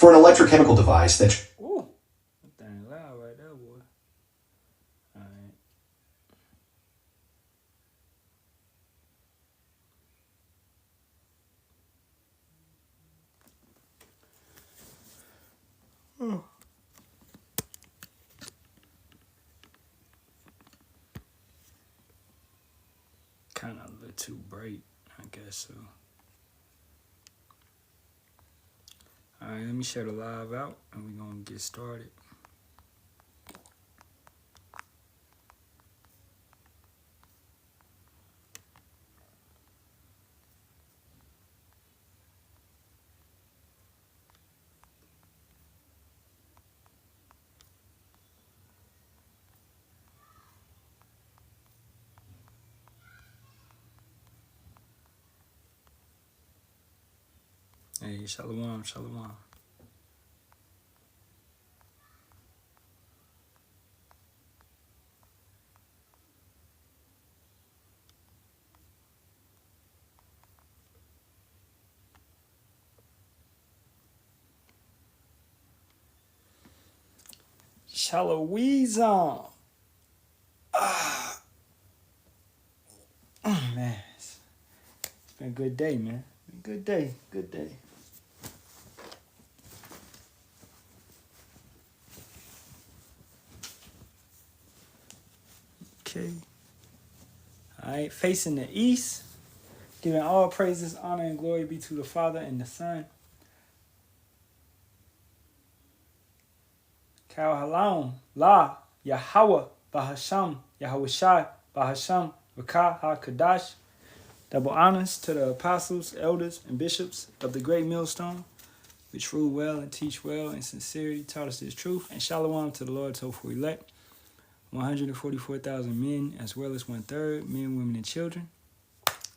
for an electrochemical device that... Ooh, that thing loud right there, boy. All right. Kind of a little too bright, I guess so. All right, let me share the live out, and we're gonna get started. Hey, shalom, shalom. Shalawam. Man, it's been a good day, man. Good day, good day. Okay. All right, facing the east, giving all praises, honor, and glory be to the Father and the Son. Shalawam La Yahweh Bahasham Yahweh Shai Bahasham Rakah HaKadash. Double honors to the apostles, elders, and bishops of the great millstone, which rule well and teach well in sincerity, taught us this truth. And shalom to the Lord's hopeful elect, 144,000 men, as well as 1/3 men, women, and children,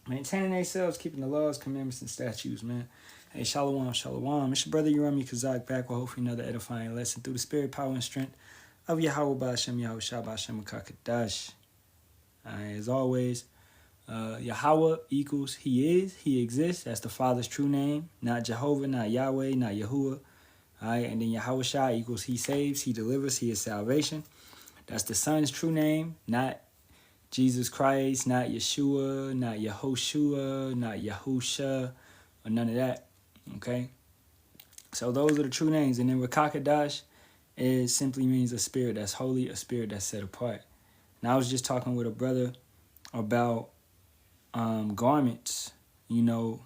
maintaining themselves, keeping the laws, commandments, and statutes, man. Hey, shalom, shalom. It's your brother Yerami Kazak back with hopefully another edifying lesson through the spirit, power, and strength of Yahweh Ba'ashem, Yahweh Shah Ba'ashem Kakadash. As always, Yahweh equals He is, He exists. That's the Father's true name, not Jehovah, not Yahweh, not Yahuwah. All right, and then Yahweh Shah equals He saves, He delivers, He is salvation. That's the Son's true name, not Jesus Christ, not Yeshua, not Yehoshua, not Yahusha, or none of that. Okay, so those are the true names. And then Rakakadash is simply means a spirit that's holy, a spirit that's set apart. And I was just talking with a brother about garments, you know,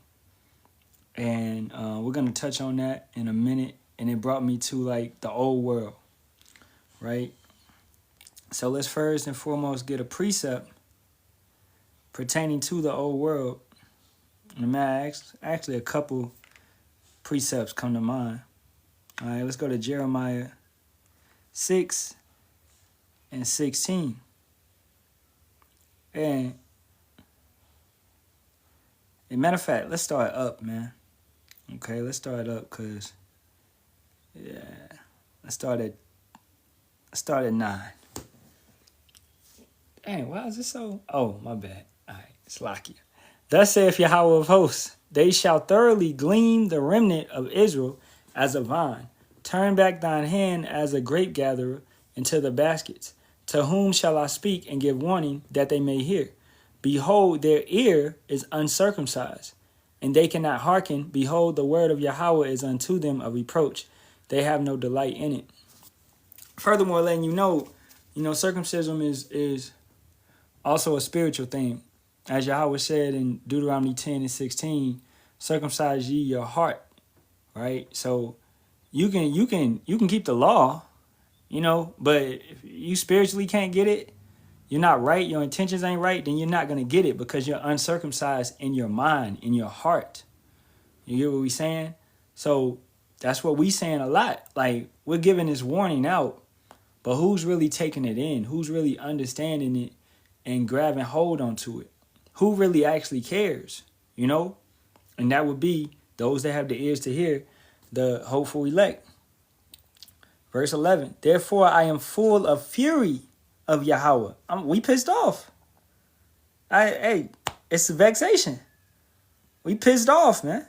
and we're gonna touch on that in a minute. And it brought me to like the old world, right? So let's first and foremost get a precept pertaining to the old world. And actually a couple precepts come to mind. All right, let's go to Jeremiah 6 and 16. And as a matter of fact, let's start up, man. Okay, let's start up because, yeah, let's start at 9. Dang, why is it so? Oh, my bad. All right, it's Lakia. Thus saith Yahweh of hosts, they shall thoroughly glean the remnant of Israel as a vine. Turn back thine hand as a grape gatherer into the baskets. To whom shall I speak and give warning that they may hear? Behold, their ear is uncircumcised, and they cannot hearken. Behold, the word of Yahweh is unto them a reproach. They have no delight in it. Furthermore, letting you know, circumcision is also a spiritual thing. As Yahweh said in Deuteronomy 10 and 16, circumcise ye your heart, right? So you can keep the law, but if you spiritually can't get it, you're not right, your intentions ain't right, then you're not going to get it because you're uncircumcised in your mind, in your heart. You get what we saying? So that's what we saying a lot. Like, we're giving this warning out, but who's really taking it in? Who's really understanding it and grabbing hold onto it? Who really actually cares, And that would be those that have the ears to hear, the hopeful elect. Verse 11, therefore I am full of fury of Yahweh. We pissed off. It's a vexation. We pissed off, man.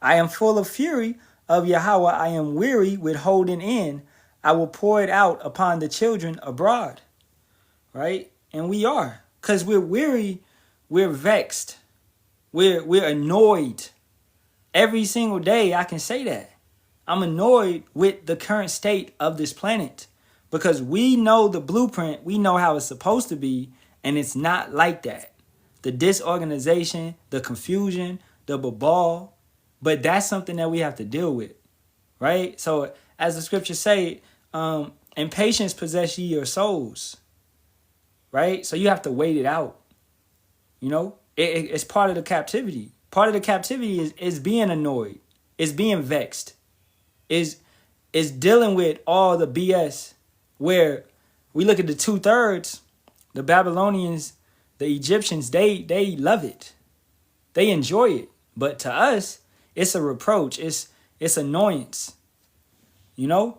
I am full of fury of Yahweh I am weary with holding in. I will pour it out upon the children abroad. Right? And we are. Because we're weary, we're vexed. We're annoyed. Every single day I can say that. I'm annoyed with the current state of this planet. Because we know the blueprint, we know how it's supposed to be, and it's not like that. The disorganization, the confusion, the babal, but that's something that we have to deal with, right? So as the scriptures say, in patience possess ye your souls, right? So you have to wait it out, you know? It's part of the captivity. Part of the captivity is being annoyed, is being vexed, is dealing with all the BS where we look at the 2/3, the Babylonians, the Egyptians, they love it. They enjoy it. But to us, it's a reproach. It's annoyance. You know?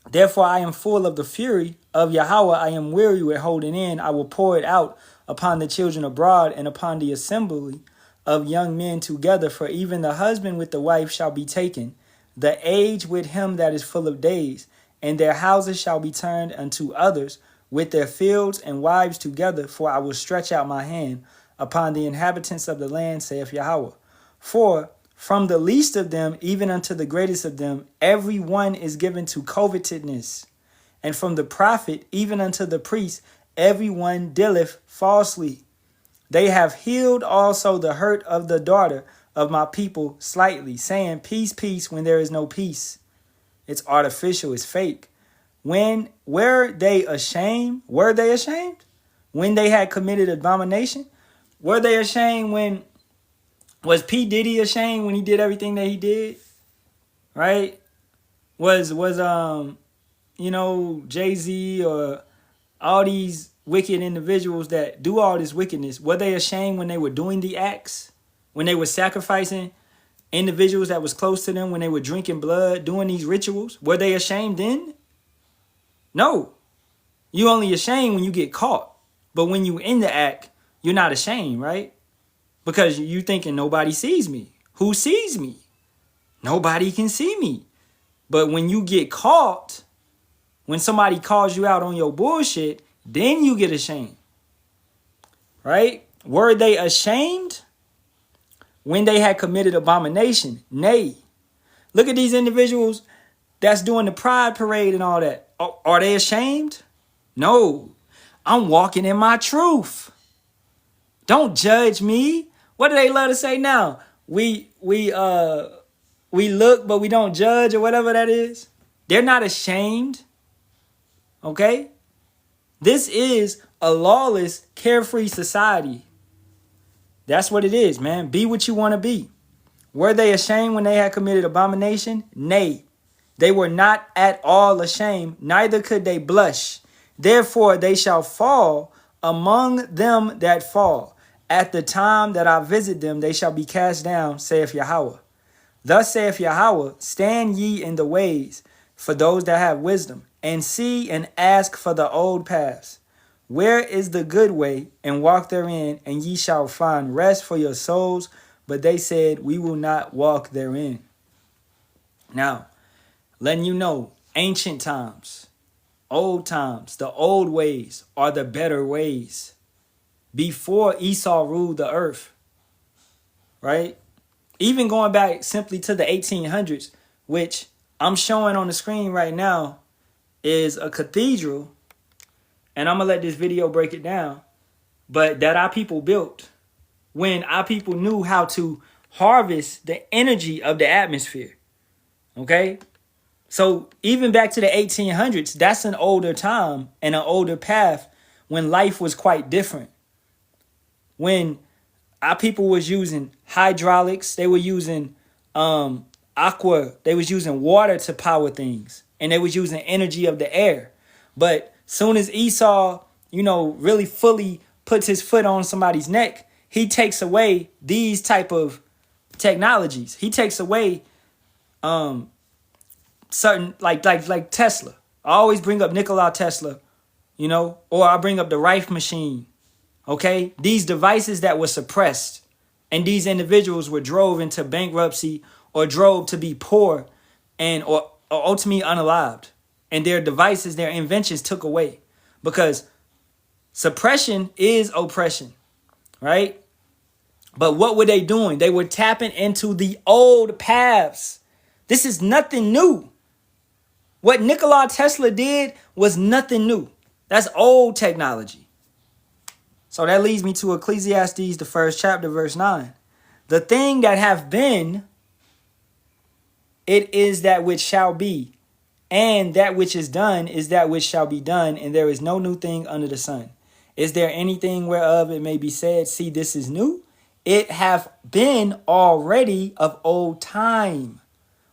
Therefore, I am full of the fury of Yahweh. I am weary with holding in. I will pour it out upon the children abroad and upon the assembly of young men together. For even the husband with the wife shall be taken, the age with him that is full of days, and their houses shall be turned unto others, with their fields and wives together. For I will stretch out my hand upon the inhabitants of the land, saith Yahweh. For from the least of them, even unto the greatest of them, every one is given to covetousness. And from the prophet, even unto the priest, every one dealeth falsely. They have healed also the hurt of the daughter of my people slightly, saying, peace, peace, when there is no peace. It's artificial, it's fake. Were they ashamed? Were they ashamed? When they had committed abomination? Were they ashamed when, was P. Diddy ashamed when he did everything that he did? Right? Was Jay-Z or all these wicked individuals that do all this wickedness, were they ashamed when they were doing the acts? When they were sacrificing individuals that was close to them, when they were drinking blood, doing these rituals? Were they ashamed then? No. You only ashamed when you get caught. But when you in the act, you're not ashamed, right? Because you thinking nobody sees me. Who sees me? Nobody can see me. But when you get caught, when somebody calls you out on your bullshit, then you get ashamed. Right? Were they ashamed when they had committed abomination? Nay. Look at these individuals that's doing the pride parade and all that. Are they ashamed? No. I'm walking in my truth. Don't judge me. What do they love to say now? We look, but we don't judge, or whatever that is. They're not ashamed. Okay? This is a lawless, carefree society. That's what it is, man. Be what you want to be. Were they ashamed when they had committed abomination? Nay. They were not at all ashamed, neither could they blush. Therefore they shall fall among them that fall. At the time that I visit them, they shall be cast down, saith Yahweh. Thus saith Yahweh, stand ye in the ways for those that have wisdom, and see and ask for the old paths. Where is the good way, and walk therein, and ye shall find rest for your souls. But they said, we will not walk therein. Now, letting you know, ancient times, old times, the old ways are the better ways. Before Esau ruled the earth, right? Even going back simply to the 1800s, which I'm showing on the screen right now, is a cathedral. And I'm going to let this video break it down. But that our people built when our people knew how to harvest the energy of the atmosphere. Okay? So even back to the 1800s, that's an older time and an older path when life was quite different. When our people was using hydraulics, they were using aqua, they was using water to power things, and they was using energy of the air. But soon as Esau, really fully puts his foot on somebody's neck, he takes away these type of technologies. He takes away certain like Tesla. I always bring up Nikola Tesla, or I bring up the Rife machine. Okay, these devices that were suppressed, and these individuals were drove into bankruptcy or drove to be poor and or ultimately unalived. And their devices, their inventions took away. Because suppression is oppression, right? But what were they doing? They were tapping into the old paths. This is nothing new. What Nikola Tesla did was nothing new. That's old technology. So that leads me to Ecclesiastes, the 1st chapter, verse 9. The thing that hath been, it is that which shall be. And that which is done is that which shall be done. And there is no new thing under the sun. Is there anything whereof it may be said, see, this is new? It hath been already of old time,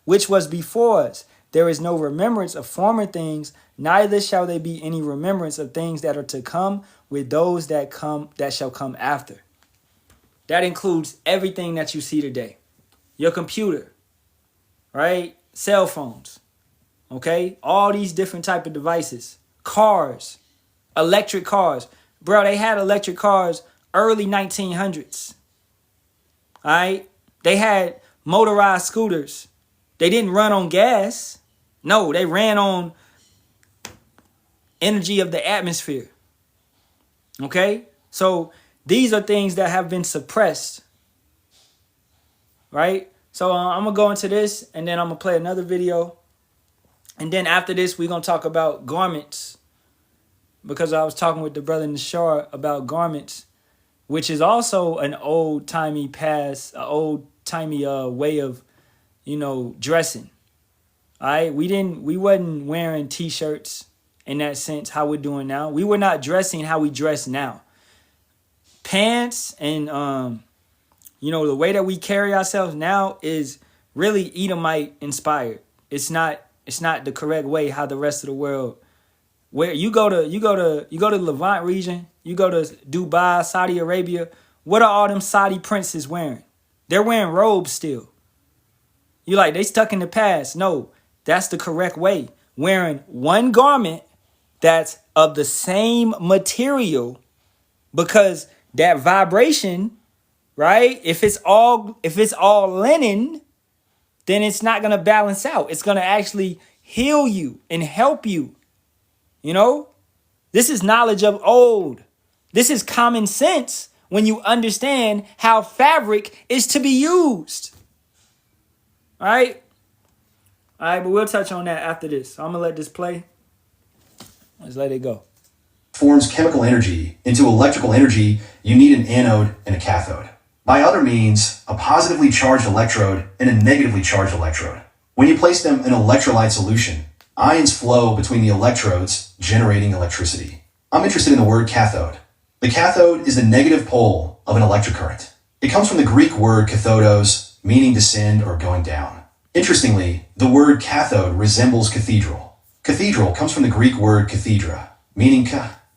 which was before us. There is no remembrance of former things, neither shall there be any remembrance of things that are to come with those that shall come after. That includes everything that you see today. Your computer, right? Cell phones, okay? All these different type of devices. Cars, electric cars. Bro, they had electric cars early 1900s, all right? They had motorized scooters. They didn't run on gas. No, they ran on energy of the atmosphere. Okay? So these are things that have been suppressed. Right? So I'm going to go into this and then I'm going to play another video. And then after this, we're going to talk about garments. Because I was talking with the brother Nashar about garments, which is also an old-timey past, an old-timey way of, dressing. All right, we wasn't wearing t-shirts in that sense, how we're doing now. We were not dressing how we dress now. Pants and, the way that we carry ourselves now is really Edomite inspired. It's not the correct way how the rest of the world, where you go to the Levant region, you go to Dubai, Saudi Arabia. What are all them Saudi princes wearing? They're wearing robes still. You like, they stuck in the past. No. That's the correct way. Wearing one garment that's of the same material, because that vibration, right? If it's all linen, then it's not going to balance out. It's going to actually heal you and help you. This is knowledge of old. This is common sense when you understand how fabric is to be used. All right? All right, but we'll touch on that after this. So I'm going to let this play. Let's let it go. Forms chemical energy into electrical energy, you need an anode and a cathode. By other means, a positively charged electrode and a negatively charged electrode. When you place them in electrolyte solution, ions flow between the electrodes, generating electricity. I'm interested in the word cathode. The cathode is the negative pole of an electric current. It comes from the Greek word kathodos, meaning descend or going down. Interestingly, the word cathode resembles cathedral. Cathedral comes from the Greek word cathedra, meaning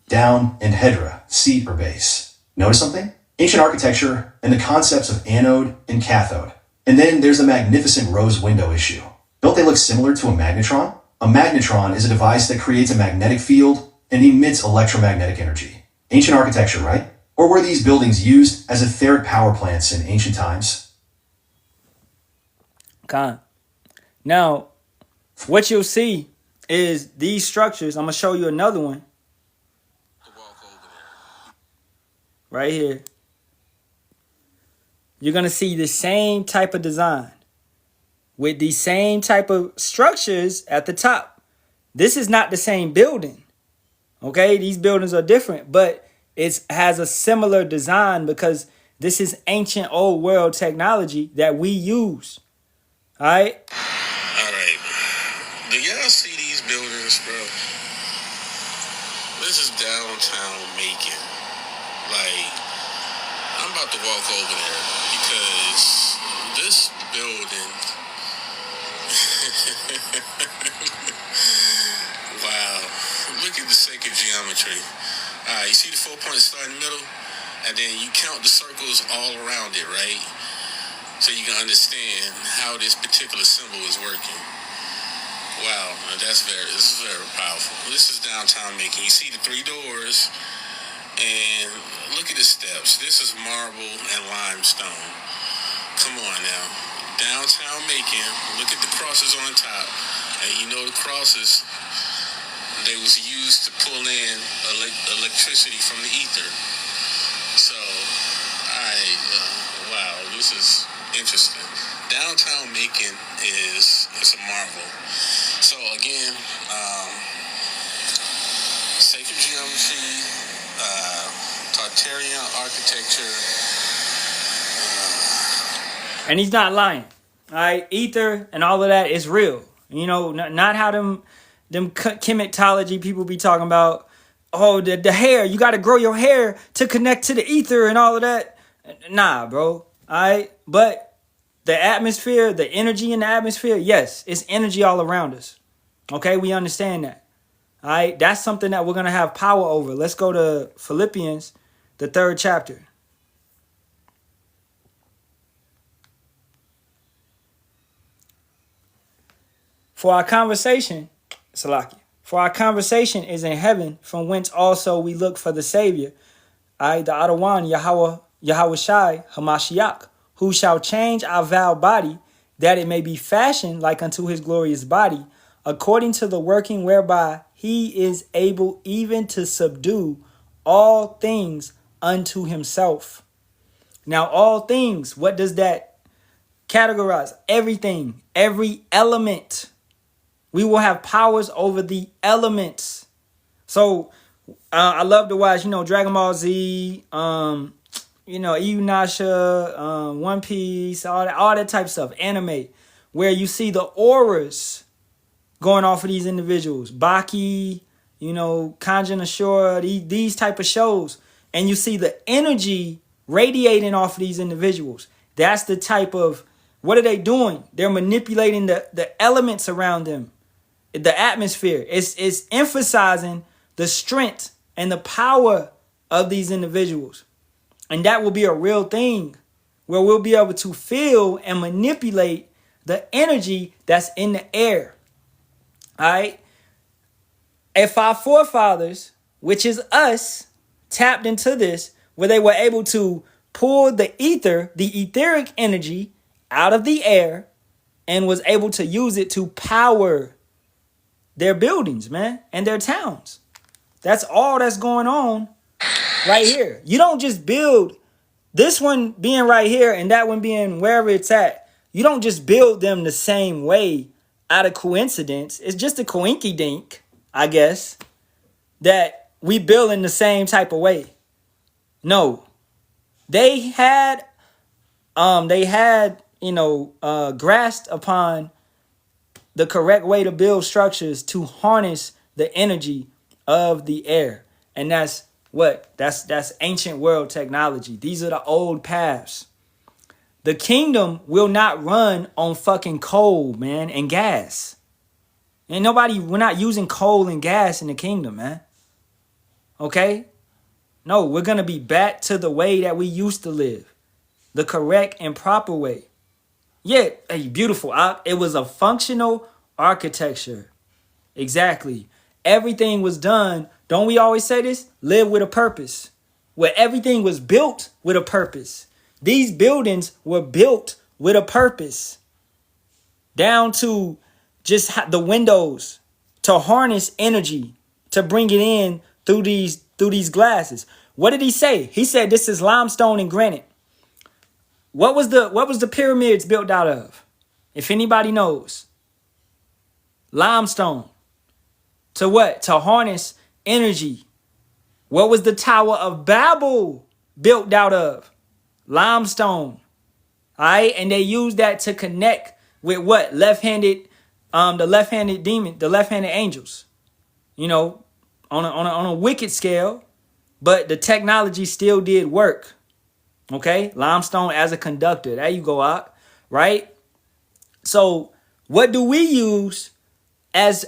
down, and hedra, seat or base. Notice something? Ancient architecture and the concepts of anode and cathode. And then there's the magnificent rose window issue. Don't they look similar to a magnetron? A magnetron is a device that creates a magnetic field and emits electromagnetic energy. Ancient architecture, right? Or were these buildings used as etheric power plants in ancient times? Now, what you'll see is these structures. I'm going to show you another one. Right here. You're going to see the same type of design with the same type of structures at the top. This is not the same building. Okay, these buildings are different, but it has a similar design because this is ancient old world technology that we use. All right. Do y'all see these buildings, bro? This is downtown Macon. Like, I'm about to walk over there because this building. Wow. Look at the sacred geometry. You see the 4 points start in the middle? And then you count the circles all around it, right? So you can understand how this particular symbol is working. Wow, this is very powerful. This is downtown Macon. You see the 3 doors, and look at the steps. This is marble and limestone. Come on now. Downtown downtown Macon, look at the crosses on top, and you know the crosses, they was used to pull in electricity from the ether. So, wow, this is interesting. Downtown Macon is a marvel. So again, sacred geometry, Tartarian architecture. And he's not lying. All right, ether and all of that is real. You know, not how them chematology people be talking about. Oh, the hair, you got to grow your hair to connect to the ether and all of that. Nah, bro. All right, but the atmosphere, the energy in the atmosphere, yes, it's energy all around us. Okay, we understand that. All right, that's something that we're gonna have power over. Let's go to Philippians, the 3rd chapter. For our conversation is in heaven, from whence also we look for the Savior, the Adawan Yahweh Shai Hamashiach, who shall change our vile body, that it may be fashioned like unto his glorious body, according to the working whereby he is able even to subdue all things unto himself. Now, all things, what does that categorize? Everything, every element. We will have powers over the elements. So I love to watch, Dragon Ball Z, Inuyasha, One Piece, all that type of stuff, anime, where you see the auras going off of these individuals. Baki, Kanjin Ashura, these type of shows. And you see the energy radiating off of these individuals. That's the type of, what are they doing? They're manipulating the elements around them. The atmosphere. It's emphasizing the strength and the power of these individuals. And that will be a real thing where we'll be able to feel and manipulate the energy that's in the air. All right. If our forefathers, which is us, tapped into this, where they were able to pull the ether, the etheric energy out of the air, and was able to use it to power their buildings, man, and their towns. That's all that's going on right here. You don't just build this one being right here and that one being wherever it's at. You don't just build them the same way out of coincidence. It's just a coinky dink, I guess, that we build in the same type of way. No, they had grasped upon the correct way to build structures to harness the energy of the air. And that's what? That's ancient world technology. These are the old paths. The kingdom will not run on fucking coal, man, and gas. We're not using coal and gas in the kingdom, man. Okay? No, we're going to be back to the way that we used to live. The correct and proper way. Yeah, hey, beautiful. It was a functional architecture. Exactly. Everything was done. Don't we always say this? Live with a purpose. Where everything was built with a purpose. These buildings were built with a purpose. Down to just the windows to harness energy, to bring it in through these glasses. What did he say? He said this is limestone and granite. What was the pyramids built out of? If anybody knows. Limestone. To what? To harness energy. What was the Tower of Babel built out of? Limestone. All right, and they used that to connect with what? The left-handed demon, the left-handed angels. On a wicked scale, but the technology still did work. Okay, limestone as a conductor. There you go, out, right? So, what do we use as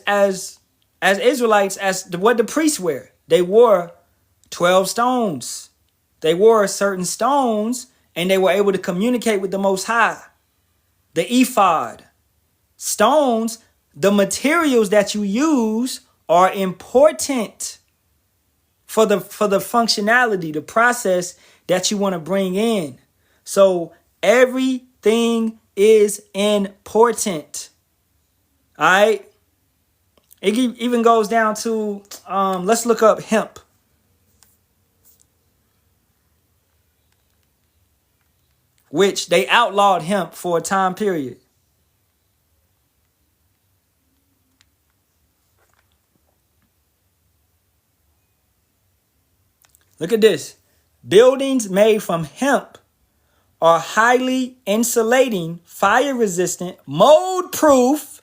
Israelites? What the priests wear? They wore 12 stones. They wore certain stones, and they were able to communicate with the Most High. The ephod, stones, the materials that you use are important for the functionality, the process that you want to bring in. So everything is important. All right. It even goes down to, let's look up hemp. Which they outlawed hemp for a time period. Look at this. Buildings made from hemp are highly insulating, fire-resistant, mold-proof,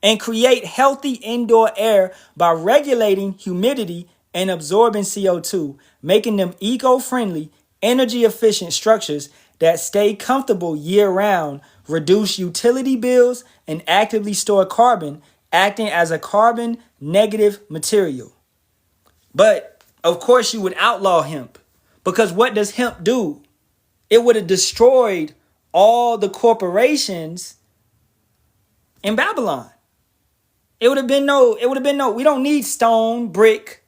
and create healthy indoor air by regulating humidity and absorbing CO2, making them eco-friendly, energy-efficient structures that stay comfortable year-round, reduce utility bills, and actively store carbon, acting as a carbon-negative material. But, of course, you would outlaw hemp, because what does hemp do? It would have destroyed all the corporations in Babylon. It would have been no, we don't need stone, brick.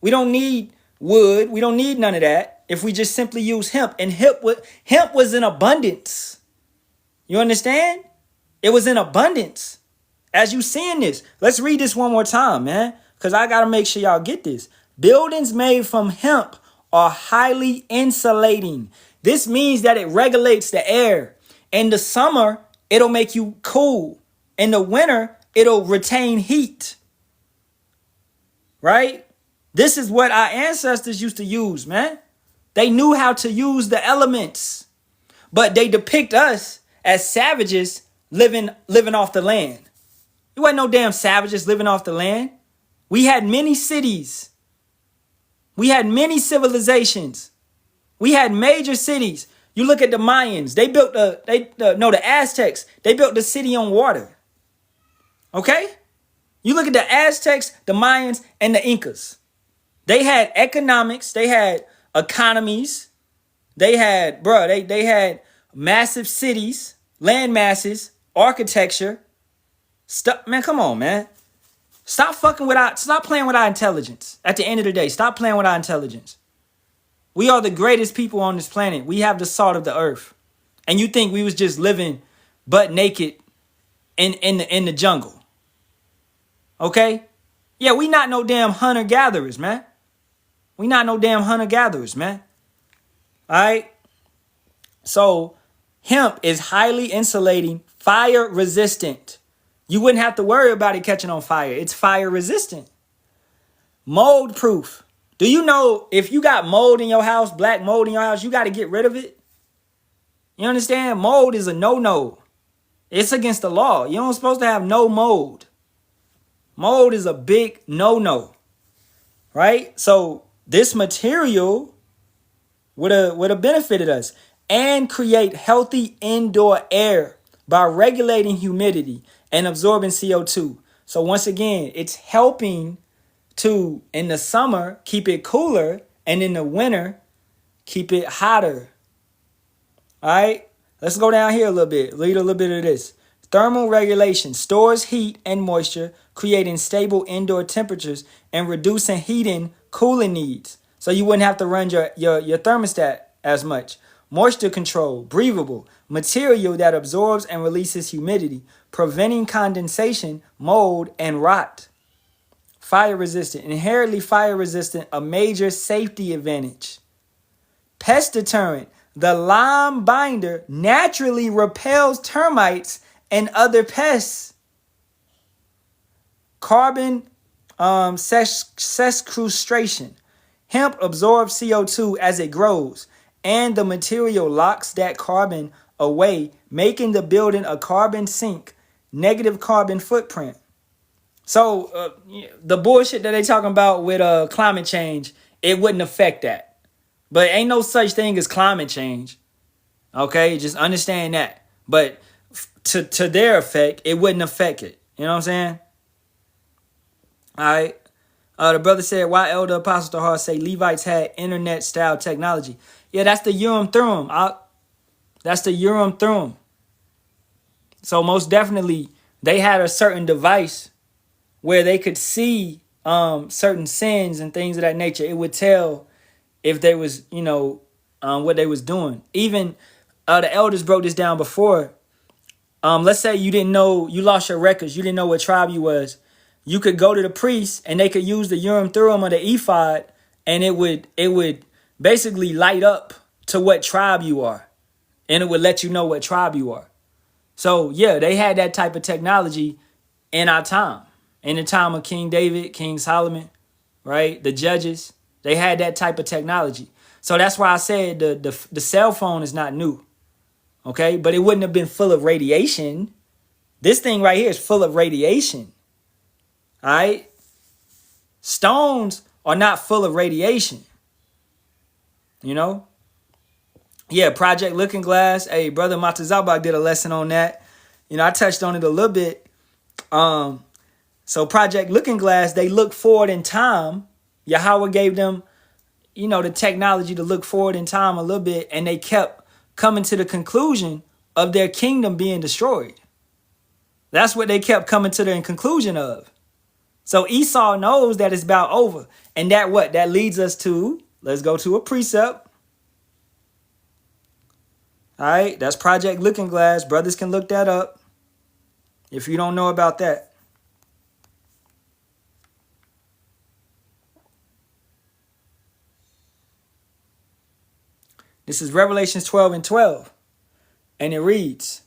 We don't need wood. We don't need none of that if we just simply use hemp. And hemp was in abundance. You understand? It was in abundance. As you seeing this, let's read this one more time, man, because I got to make sure y'all get this. Buildings made from hemp are highly insulating. This means that it regulates the air. In the summer, it'll make you cool. In the winter, it'll retain heat. Right? This is what our ancestors used to use, man. They knew how to use the elements. But they depict us as savages living off the land. You wasn't no damn savages living off the land. We had many cities. We had many civilizations. We had major cities. You look at the Mayans. They built the Aztecs. They built the city on water. Okay? You look at the Aztecs, the Mayans, and the Incas. They had economics. They had economies. They had, they had massive cities, land masses, architecture. Stuff, man, come on, man. Stop playing with our intelligence. At the end of the day, stop playing with our intelligence. We are the greatest people on this planet. We have the salt of the earth. And you think we was just living butt naked in the jungle. Okay? Yeah, we not no damn hunter-gatherers, man. We not no damn hunter-gatherers, man. All right? So, hemp is highly insulating, fire-resistant. You wouldn't have to worry about it catching on fire. It's fire-resistant. Mold-proof. Do you know if you got mold in your house, black mold in your house, you got to get rid of it? You understand? Mold is a no-no. It's against the law. You're not supposed to have no mold. Mold is a big no-no. Right? So this material would have benefited us and create healthy indoor air by regulating humidity and absorbing CO2. So once again, it's helping to, in the summer, keep it cooler, and in the winter, keep it hotter. All right? Let's go down here a little bit. Read a little bit of this. Thermal regulation stores heat and moisture, creating stable indoor temperatures and reducing heating, cooling needs. So you wouldn't have to run your thermostat as much. Moisture control, breathable, material that absorbs and releases humidity, preventing condensation, mold, and rot. Fire resistant, inherently fire resistant, a major safety advantage. Pest deterrent, the lime binder naturally repels termites and other pests. Carbon sequestration, hemp absorbs CO2 as it grows, and the material locks that carbon away, making the building a carbon sink, negative carbon footprint. So the bullshit that they talking about with climate change, it wouldn't affect that. But ain't no such thing as climate change. Okay, just understand that. But to their effect, it wouldn't affect it. You know what I'm saying? All right. The brother said, why Elder Apostle Tahar say Levites had internet-style technology? Yeah, that's the Urim Thummim. That's the Urim Thummim. So most definitely, they had a certain device where they could see certain sins and things of that nature. It would tell if they was, what they was doing. Even the elders broke this down before. let's say you didn't know, you lost your records, you didn't know what tribe you was. You could go to the priest and they could use the Urim Thummim or the ephod, and it would basically light up to what tribe you are, and it would let you know what tribe you are. So yeah, they had that type of technology in our time, in the time of King David, King Solomon, right? The judges, they had that type of technology. So that's why I said the cell phone is not new, okay? But it wouldn't have been full of radiation. This thing right here is full of radiation, all right? Stones are not full of radiation, you know? Yeah, Project Looking Glass. Hey, Brother Matazabak did a lesson on that. You know, I touched on it a little bit. So Project Looking Glass, they look forward in time. Yahweh gave them, you know, the technology to look forward in time a little bit, and they kept coming to the conclusion of their kingdom being destroyed. That's what they kept coming to the conclusion of. So Esau knows that it's about over. And that what? That leads us to, let's go to a precept. All right, that's Project Looking Glass. Brothers can look that up if you don't know about that. This is Revelations 12:12. And it reads,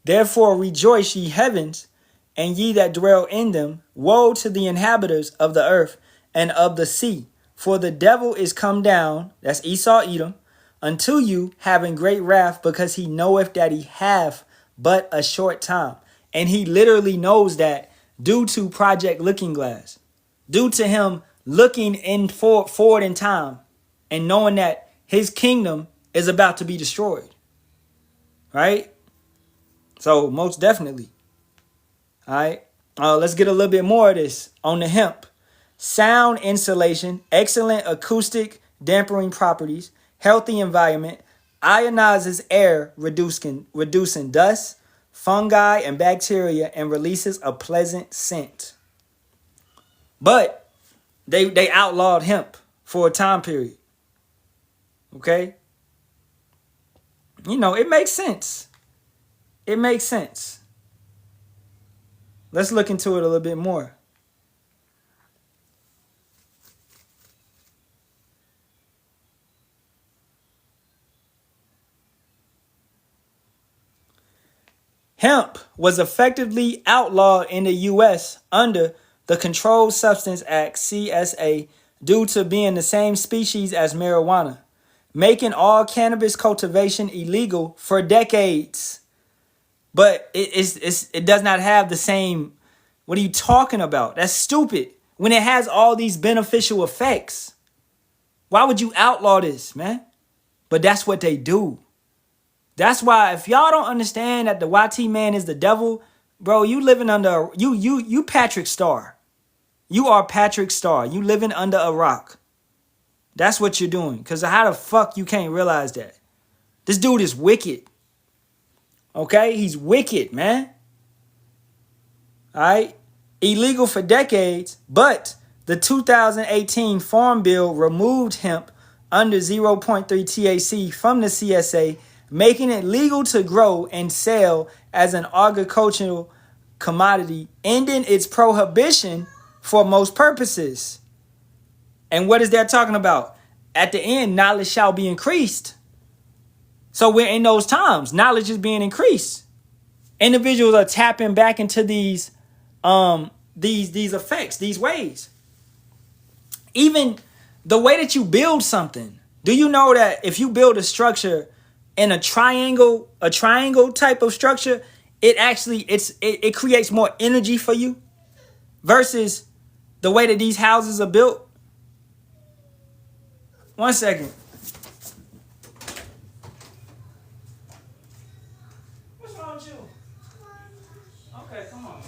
"Therefore rejoice, ye heavens, and ye that dwell in them. Woe to the inhabitants of the earth and of the sea. For the devil is come down," that's Esau Edom, "unto you, having great wrath, because he knoweth that he hath but a short time." And he literally knows that due to Project Looking Glass, due to him looking forward in time and knowing that his kingdom is about to be destroyed. Right? So most definitely. All right. Let's get a little bit more of this on the hemp. Sound insulation, excellent acoustic damping properties, healthy environment, ionizes air, reducing dust, fungi, and bacteria, and releases a pleasant scent. But they outlawed hemp for a time period. Okay? You know, it makes sense. It makes sense. Let's look into it a little bit more. Hemp was effectively outlawed in the U.S. under the Controlled Substance Act, CSA, due to being the same species as marijuana, making all cannabis cultivation illegal for decades. But it does not have the same. What are you talking about? That's stupid. When it has all these beneficial effects, why would you outlaw this, man? But that's what they do. That's why if y'all don't understand that the YT man is the devil, bro, you living under you Patrick Star. You are Patrick Star. You living under a rock. That's what you're doing. Because how the fuck you can't realize that? This dude is wicked. Okay? He's wicked, man. All right? Illegal for decades, but the 2018 Farm Bill removed hemp under 0.3 THC from the CSA, making it legal to grow and sell as an agricultural commodity, ending its prohibition for most purposes. And what is that talking about? At the end, knowledge shall be increased. So we're in those times. Knowledge is being increased. Individuals are tapping back into these effects, these ways. Even the way that you build something. Do you know that if you build a structure in a triangle type of structure, it creates more energy for you versus the way that these houses are built? 1 second. What's wrong with you? Okay, come on.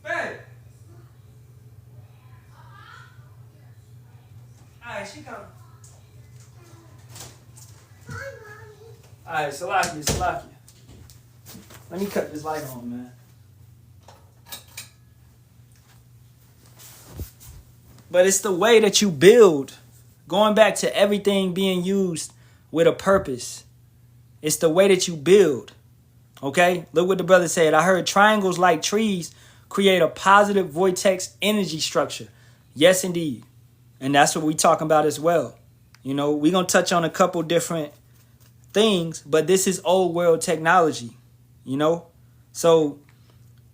Babe. Alright, she coming. Alright, Salakia. Let me cut this light on, man. But it's the way that you build. Going back to everything being used with a purpose. It's the way that you build. Okay? Look what the brother said. I heard triangles like trees create a positive vortex energy structure. Yes, indeed. And that's what we talking about as well. You know, we're going to touch on a couple different things, but this is old world technology, you know? So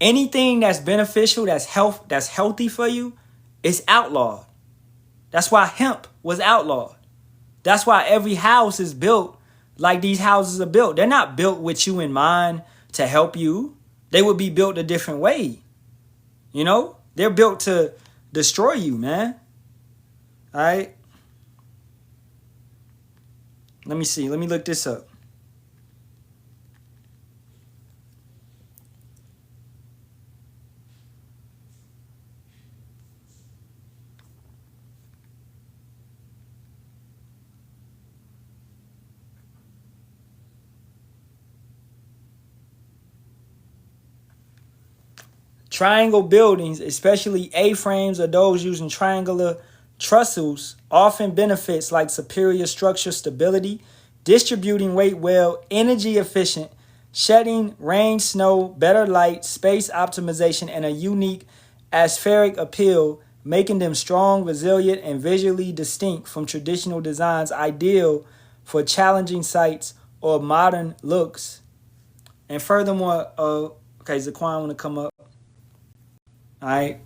anything that's beneficial, that's healthy for you, is outlawed. That's why hemp was outlawed. That's why every house is built like these houses are built. They're not built with you in mind to help you. They would be built a different way. You know? They're built to destroy you, man. All right? Let me see. Let me look this up. Triangle buildings, especially A-frames or those using triangular trusses, often benefits like superior structure stability, distributing weight well, energy efficient, shedding rain, snow, better light, space optimization, and a unique aspheric appeal, making them strong, resilient, and visually distinct from traditional designs, ideal for challenging sites or modern looks. And furthermore, okay, Zaquan want to come up. All right.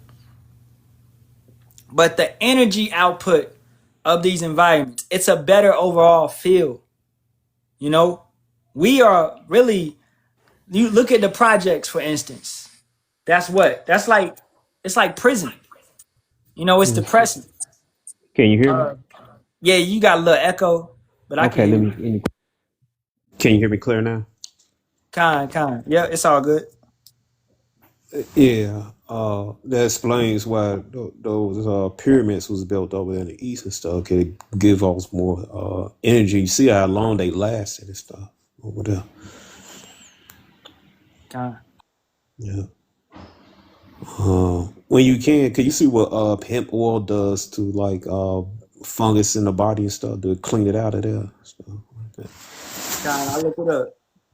But the energy output of these environments, it's a better overall feel. You know, we are really, you look at the projects, for instance. That's like, it's like prison. You know, it's depressing. Can you hear me? Yeah, you got a little echo, but I can Okay, hear let you. me. Can you hear me clear now? Kind. Yeah, it's all good. Yeah, that explains why those pyramids was built over in the east and stuff. Could give us more energy. You see how long they lasted and stuff over there. Kind. Yeah. When you can you see what hemp oil does to like fungus in the body and stuff to clean it out of there? Stuff like that. I look it up.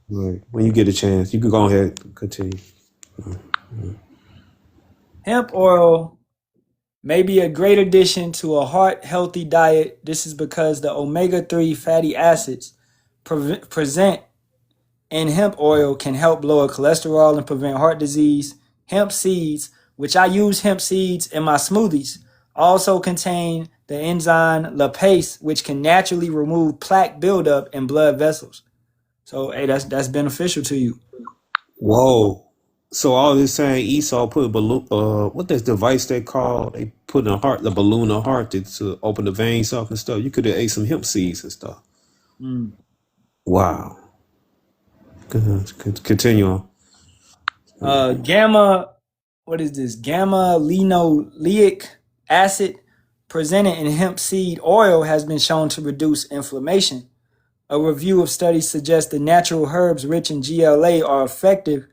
Right. When you get a chance, you can go ahead and continue. Hemp oil may be a great addition to a heart-healthy diet. This is because the omega-3 fatty acids present in hemp oil can help lower cholesterol and prevent heart disease. Hemp seeds, which I use hemp seeds in my smoothies, also contain the enzyme lipase, which can naturally remove plaque buildup in blood vessels. So, hey, that's beneficial to you. Whoa. So all this saying Esau put a balloon, what this device they call? They put in a heart, the balloon in the heart to open the veins up and stuff. You could have ate some hemp seeds and stuff. Mm. Wow. Continue on. Gamma, what is this? Gamma linoleic acid presented in hemp seed oil has been shown to reduce inflammation. A review of studies suggests the natural herbs rich in GLA are effective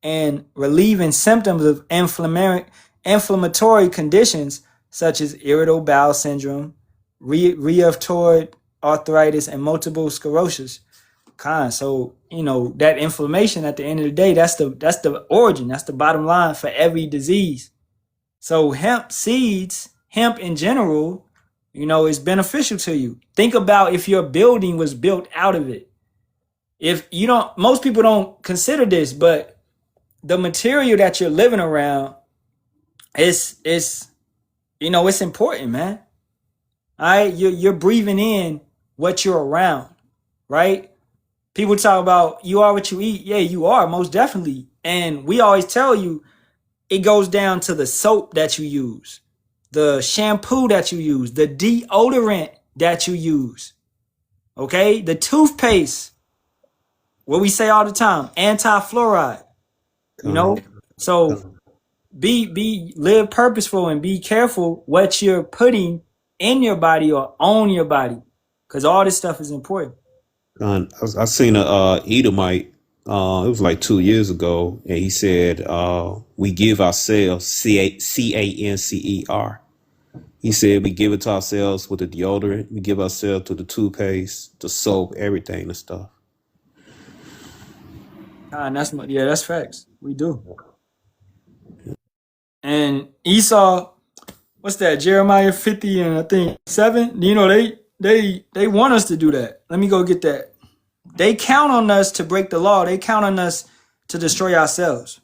in relieving symptoms of inflammatory conditions such as irritable bowel syndrome, rheumatoid arthritis, and multiple sclerosis. So, you know, that inflammation at the end of the day, that's the origin, that's the bottom line for every disease. So hemp seeds, hemp in general, you know, is beneficial to you. Think about if your building was built out of it. If you don't, most people don't consider this, but the material that you're living around is you know, it's important, man. All right, you're breathing in what you're around, right? People talk about you are what you eat. Yeah, you are, most definitely. And we always tell you it goes down to the soap that you use, the shampoo that you use, the deodorant that you use, okay? The toothpaste, what we say all the time, anti-fluoride, you know? So live purposeful and be careful what you're putting in your body or on your body, because all this stuff is important. I seen a Edomite. It was like 2 years ago, and he said, "We give ourselves cancer." He said we give it to ourselves with the deodorant, we give ourselves to the toothpaste, the soap, everything and stuff. And that's facts. We do. And Esau, what's that? Jeremiah 50 and I think 7. You know, they want us to do that. Let me go get that. They count on us to break the law. They count on us to destroy ourselves.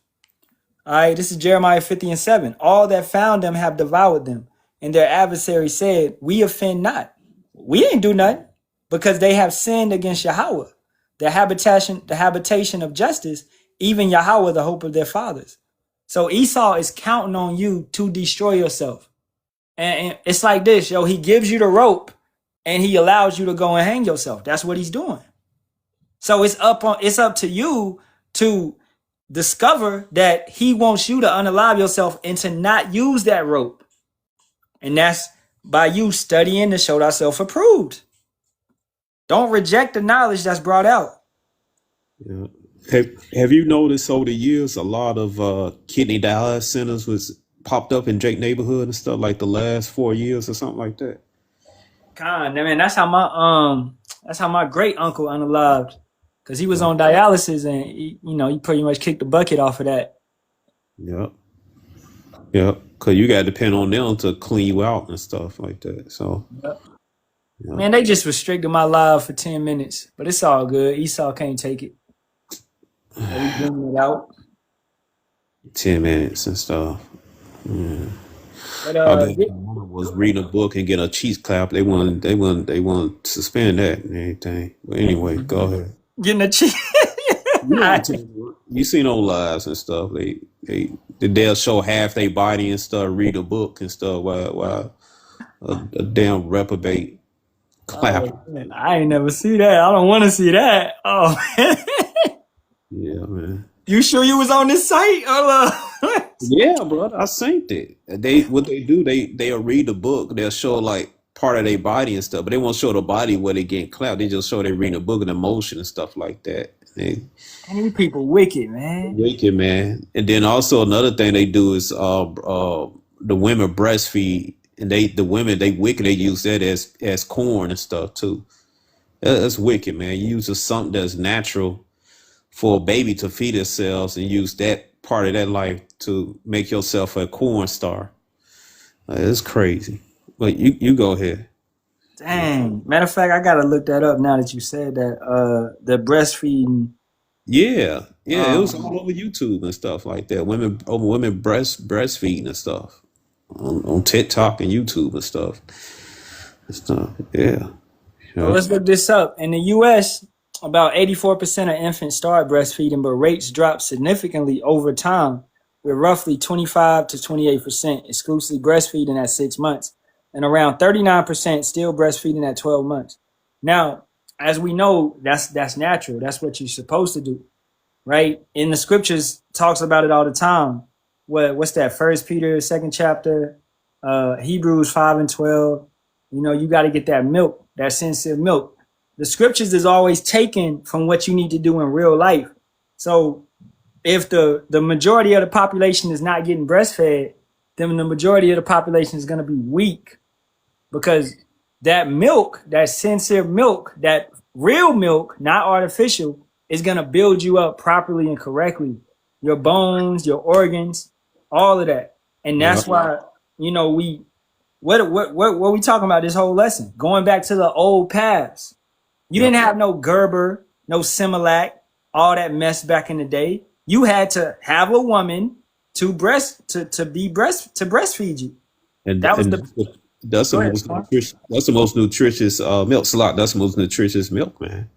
All right, this is Jeremiah 50 and 7. All that found them have devoured them, and their adversary said, we offend not. We ain't do nothing, because they have sinned against Yahweh, the habitation of justice, even Yahweh, the hope of their fathers. So Esau is counting on you to destroy yourself. And it's like this, yo, he gives you the rope and he allows you to go and hang yourself. That's what he's doing. So it's up to you to discover that he wants you to unalive yourself and to not use that rope. And that's by you studying to show thyself approved. Don't reject the knowledge that's brought out. Yeah. Have you noticed over the years a lot of kidney dialysis centers was popped up in Drake neighborhood and stuff like the last 4 years or something like that? I mean, that's how my great uncle unalived, because he was on dialysis and he pretty much kicked the bucket off of that. Yep. Yep. Because you got to depend on them to clean you out and stuff like that. So, yep. Man, they just restricted my live for 10 minutes, but it's all good. Esau can't take it. So we bringing it out. 10 minutes and stuff. Yeah. But, I was reading a book and getting a cheese clap. They want to suspend that and everything. But anyway, go ahead. Getting a cheese. You seen old lives and stuff. They'll show half their body and stuff, read a book and stuff while a damn reprobate clap. Oh, I ain't never see that. I don't want to see that. Oh, yeah, man. You sure you was on this site? Yeah, bro. I seen it. What they do, they'll read the book. They'll show like part of their body and stuff, but they won't show the body where they getting clapped. They just show they reading a book and emotion and stuff like that. These people wicked, man. Wicked, man. And then also another thing they do is the women breastfeed, and the women wicked. They use that as corn and stuff too. That's wicked, man. You use something that's natural for a baby to feed itself and use that part of that life to make yourself a corn star. It's crazy. But you go ahead. Dang. Matter of fact, I gotta look that up now that you said that. The breastfeeding. Yeah. It was all over YouTube and stuff like that. Women breastfeeding and stuff on TikTok and YouTube and stuff. Yeah. So let's look this up. In the U.S., about 84% of infants start breastfeeding, but rates drop significantly over time, with roughly 25 to 28% exclusively breastfeeding at 6 months, and around 39% still breastfeeding at 12 months. Now, as we know, that's natural. That's what you're supposed to do, right? In the scriptures, talks about it all the time. What's that? 1 Peter, 2nd chapter, Hebrews 5 and 12. You got to get that milk, that sensitive milk. The scriptures is always taken from what you need to do in real life. So if the majority of the population is not getting breastfed, then the majority of the population is going to be weak, because that milk, that sensitive milk, that real milk, not artificial, is going to build you up properly and correctly. Your bones, your organs, all of that. And that's why, what we talking about this whole lesson? Going back to the old paths. You didn't have no Gerber, no Similac, all that mess back in the day. You had to have a woman to breastfeed you. And that's the most nutritious milk. Slot. That's the most nutritious milk, man.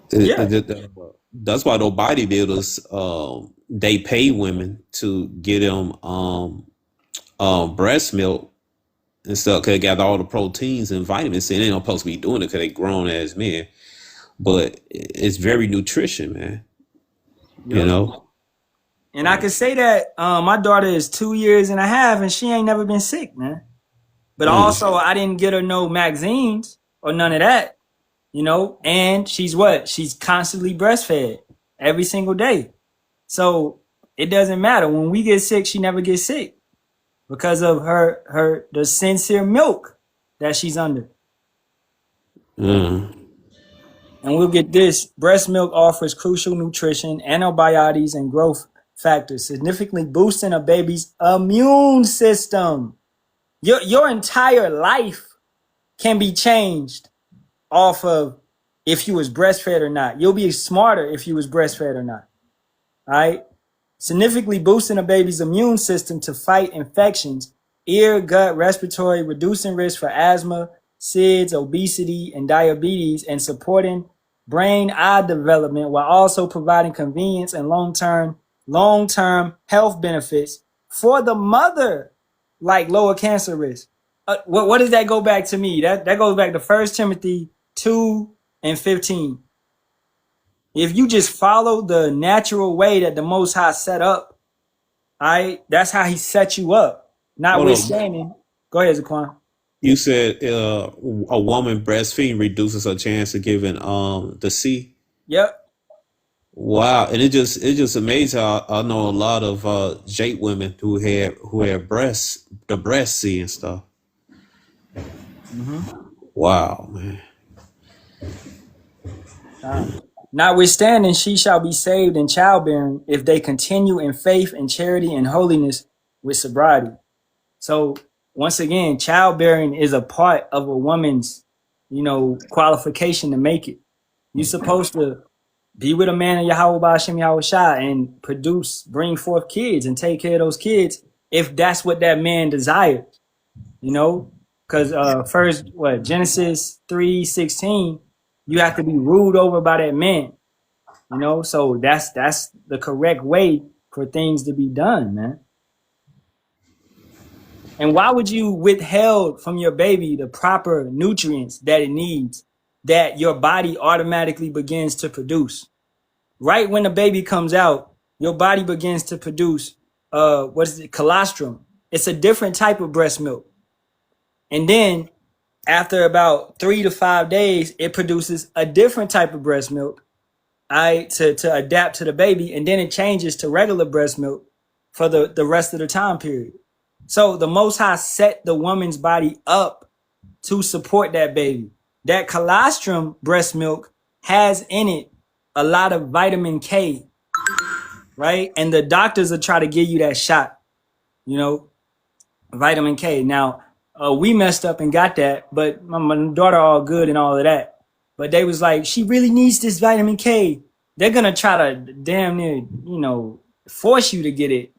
That's why those bodybuilders they pay women to get them breast milk and stuff, because they got all the proteins and vitamins. And they don't supposed to be doing it because they grown as men, but it's very nutrition, man. And I can say that my daughter is 2 years and a half and she ain't never been sick, man. But also I didn't get her no magazines or none of that, and she's constantly breastfed every single day. So it doesn't matter. When we get sick, she never gets sick. because of the sincere milk that she's under. Mm. And we'll get this. Breast milk offers crucial nutrition, antibiotics, and growth factors, significantly boosting a baby's immune system. Your entire life can be changed off of if you was breastfed or not. You'll be smarter if you was breastfed or not. All right? Significantly boosting a baby's immune system to fight infections, ear, gut, respiratory, reducing risk for asthma, SIDS, obesity, and diabetes, and supporting brain eye development while also providing convenience and long-term health benefits for the mother, like lower cancer risk. What does that go back to me? That goes back to 1 Timothy 2:15. If you just follow the natural way that the Most High set up, all right, that's how he set you up. Notwithstanding, go ahead, Zaquan. You said a woman breastfeeding reduces her chance of giving the C. Yep. Wow, and it just amazed how I know a lot of Jake women who had the breast C and stuff. Mm-hmm. Wow, man. Notwithstanding, she shall be saved in childbearing if they continue in faith and charity and holiness with sobriety. So once again, childbearing is a part of a woman's, qualification to make it. You're supposed to be with a man of Yahweh Ba'ashem Yahweh Shai and bring forth kids and take care of those kids if that's what that man desires, because Genesis 3:16, you have to be ruled over by that man, so that's the correct way for things to be done, man. And why would you withhold from your baby the proper nutrients that it needs that your body automatically begins to produce? Right when the baby comes out, your body begins to produce colostrum. It's a different type of breast milk. And then after about 3 to 5 days, it produces a different type of breast milk, to adapt to the baby, and then it changes to regular breast milk for the rest of the time period. So the Most High set the woman's body up to support that baby. That colostrum breast milk has in it a lot of vitamin K, right? And the doctors will try to give you that shot, vitamin K. Now, we messed up and got that, but my daughter all good and all of that. But they was like, she really needs this vitamin K. They're going to try to damn near, force you to get it.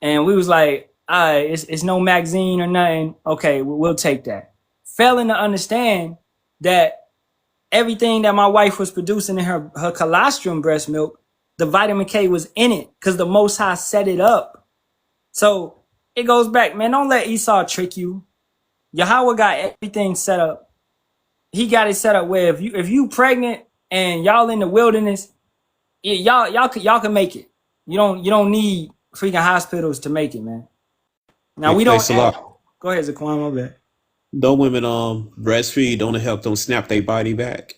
And we was like, it's no magazine or nothing. Okay, we'll take that. Failing to understand that everything that my wife was producing in her colostrum breast milk, the vitamin K was in it because the Most High set it up. So it goes back, man. Don't let Esau trick you. Yahweh got everything set up. He got it set up where if you pregnant and y'all in the wilderness, y'all can make it. You don't need freaking hospitals to make it, man. Now we don't. Go ahead, Zaquan. My bad. Don't women breastfeed? Don't it help them snap their body back?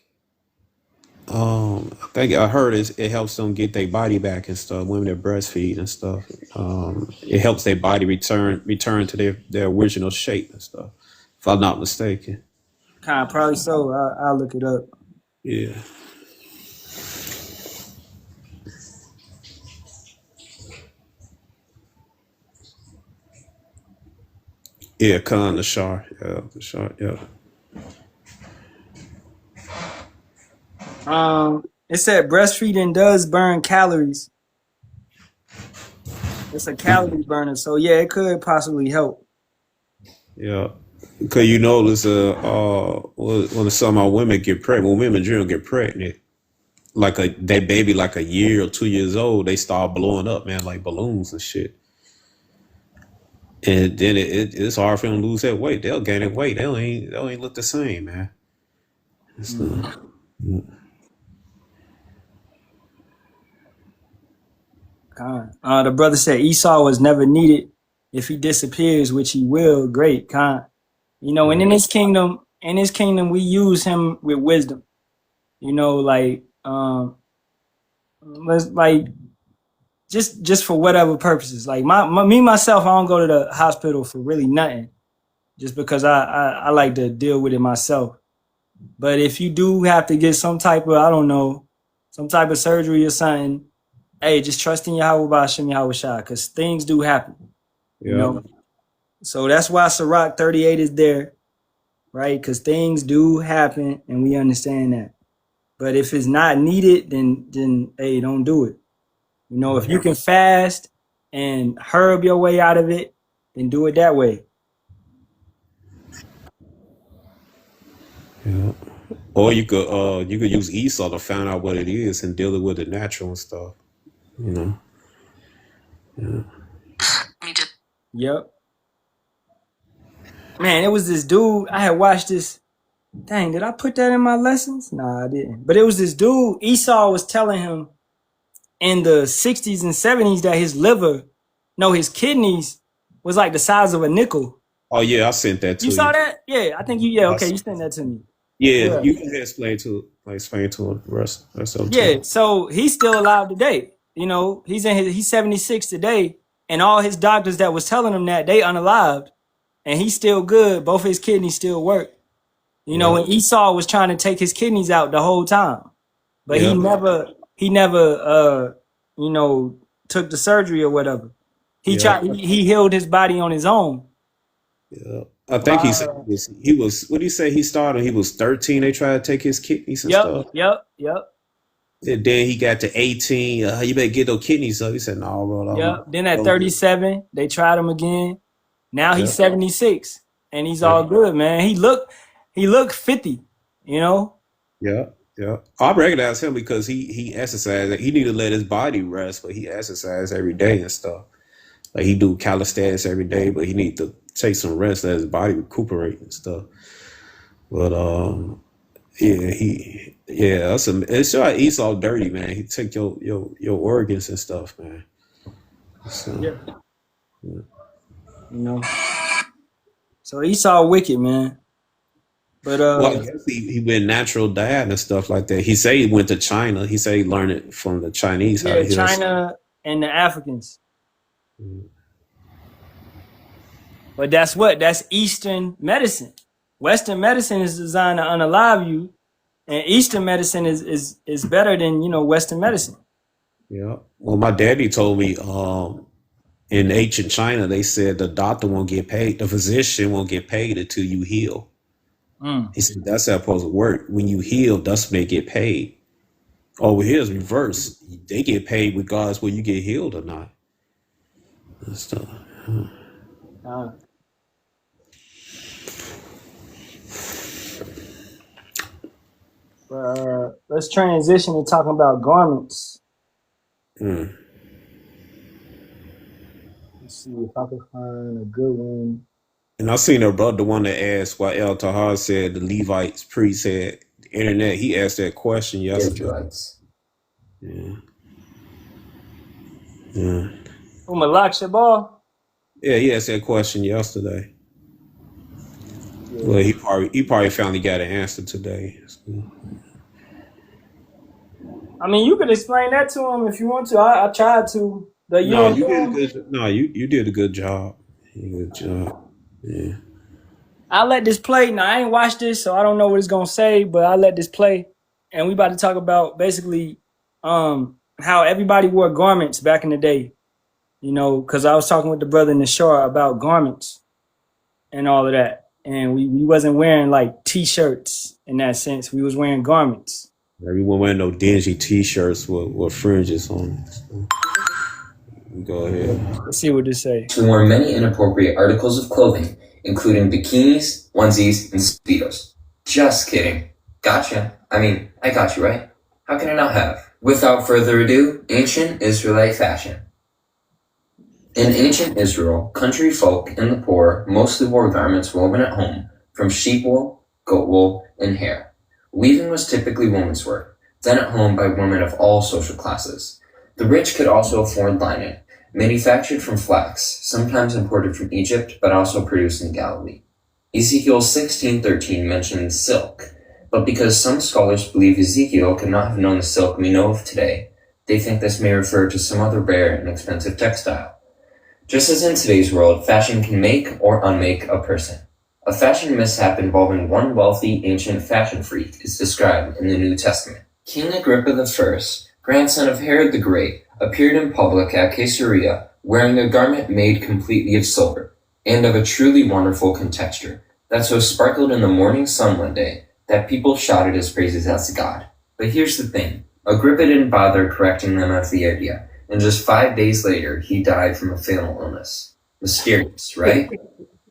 I think I heard it helps them get their body back and stuff. Women that breastfeed and stuff, it helps their body return to their original shape and stuff. If I'm not mistaken. Probably so. I'll look it up. Yeah. Yeah, the Shar. Yeah, the Shar. Yeah. It said breastfeeding does burn calories. It's a calorie burner, so yeah, it could possibly help. Yeah, because there's when some of our women get pregnant, when women generally get pregnant, that baby like a year or 2 years old, they start blowing up, man, like balloons and shit. And then it's hard for them to lose that weight. They'll gain that weight. They ain't look the same, man. The brother said Esau was never needed. If he disappears, which he will, great. And in his kingdom, we use him with wisdom. just for whatever purposes. Like myself, I don't go to the hospital for really nothing, just because I like to deal with it myself. But if you do have to get some type of, I don't know, some type of surgery or something, hey, just trust in Yahweh Ba'Shem Yahweh Shai, because things do happen. You know, so that's why Sirach 38 is there, right? Because things do happen, and we understand that. But if it's not needed, then hey, don't do it. You know, if you can fast and herb your way out of it, then do it that way. Yeah. Or you could use Esau to find out what it is and deal it with the natural and stuff. You know. Yeah. Yep. Man, it was this dude. I had watched this. Dang, did I put that in my lessons? Nah, I didn't. But it was this dude. Esau was telling him in the 60s and 70s that his kidneys was like the size of a nickel. Oh yeah, I sent that to you. You saw that? Yeah, I think you. Yeah, okay, you sent that to me. Yeah, you can explain to him the rest of the Yeah, so he's still alive today. You know, he's 76 today, and all his doctors that was telling him that, they unalived, and he's still good. Both his kidneys still work. You know, and Esau was trying to take his kidneys out the whole time, but he never you know, took the surgery or whatever. He he healed his body on his own. Yeah. I think he said he was what did he say he started? He was 13. They tried to take his kidneys and stuff. Yep. And then he got to 18. You better get those kidneys up. He said, no, bro. Yep. Then at 37, they tried him again. Now he's 76, and he's all good, man. He looked 50, you know? Yeah. I recognize him because he exercised. He need to let his body rest, but he exercise every day and stuff. Like he do calisthenics every day, but he need to take some rest, let his body recuperate and stuff. But it's sure Esau dirty, man. He take your organs and stuff, man. So, yeah. You know. So Esau wicked, man. But well, I guess he went natural diet and stuff like that. He say he went to China. He say he learned it from the Chinese. Yeah, China and the Africans. Mm. But that's Eastern medicine. Western medicine is designed to unalive you, and Eastern medicine is better than, you know, Western medicine. Yeah. Well, my daddy told me in ancient China, they said the doctor won't get paid, the physician won't get paid until you heal. He said that's how it's supposed to work. When you heal, that's when they get paid. Over here is reverse. They get paid regardless whether you get healed or not. So, let's transition to talking about garments. Let's see if I can find a good one. And I seen a brother, the one that asked why El Tahar said the Levites priest had the internet. He asked that question yesterday. Israelites. Yeah. Malak Shabal? Yeah, he asked that question yesterday. Yeah. Well, he probably finally got an answer today. I mean, you could explain that to him if you want to. I tried to. You did a good job. Good job. Yeah. I'll let this play. Now, I ain't watched this, so I don't know what it's going to say, but I'll let this play. And we about to talk about basically how everybody wore garments back in the day. You know, because I was talking with the brother in the shore about garments and all of that. And we wasn't wearing like T-shirts in that sense. We was wearing garments. Everyone wearing no dingy T-shirts with fringes on. So. Go ahead. Let's see what this say. Who wore many inappropriate articles of clothing, including bikinis, onesies, and speedos. Just kidding. Gotcha. I mean, I got you, right? How can I not have? Without further ado, ancient Israelite fashion. In ancient Israel, country folk and the poor mostly wore garments woven at home from sheep wool, goat wool, and hair. Weaving was typically women's work, done at home by women of all social classes. The rich could also afford linen, manufactured from flax, sometimes imported from Egypt, but also produced in Galilee. Ezekiel 16:13 mentions silk, but because some scholars believe Ezekiel could not have known the silk we know of today, They think this may refer to some other rare and expensive textile. Just as in today's world, fashion can make or unmake a person. A fashion mishap involving one wealthy, ancient fashion freak is described in the New Testament. King Agrippa I, grandson of Herod the Great, appeared in public at Caesarea wearing a garment made completely of silver, and of a truly wonderful contexture, that so sparkled in the morning sun one day that people shouted his praises as to God. But here's the thing. Agrippa didn't bother correcting them of the idea, and just 5 days later, he died from a fatal illness. Mysterious, right?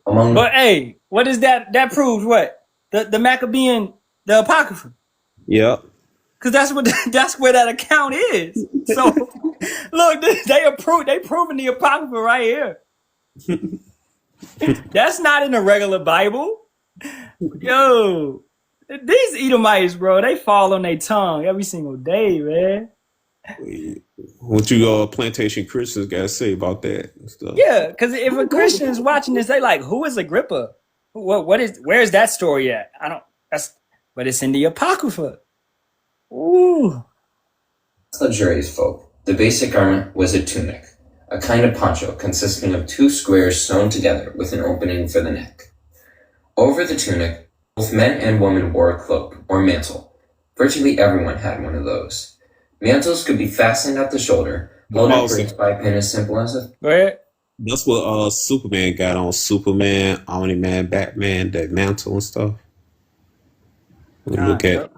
But hey, what is that? That proves what? The Maccabean, the Apocrypha. Yeah. Cause that's where that account is. So look, they proving the Apocrypha right here. That's not in the regular Bible. Yo, these Edomites, bro, they fall on their tongue every single day, man. What you plantation Christians gotta say about that and stuff? Yeah, because if a Christian is watching this, they like, who is Agrippa? Where's that story at? But it's in the Apocrypha. Ooh. Luxurious folk. The basic garment was a tunic, a kind of poncho consisting of 2 squares sewn together with an opening for the neck. Over the tunic, both men and women wore a cloak, or mantle. Virtually everyone had one of those. Mantles could be fastened at the shoulder, held in place by a pin as simple as a... Go ahead. That's what Superman got on. Superman, Omni-Man, Batman, that mantle and stuff. Look at...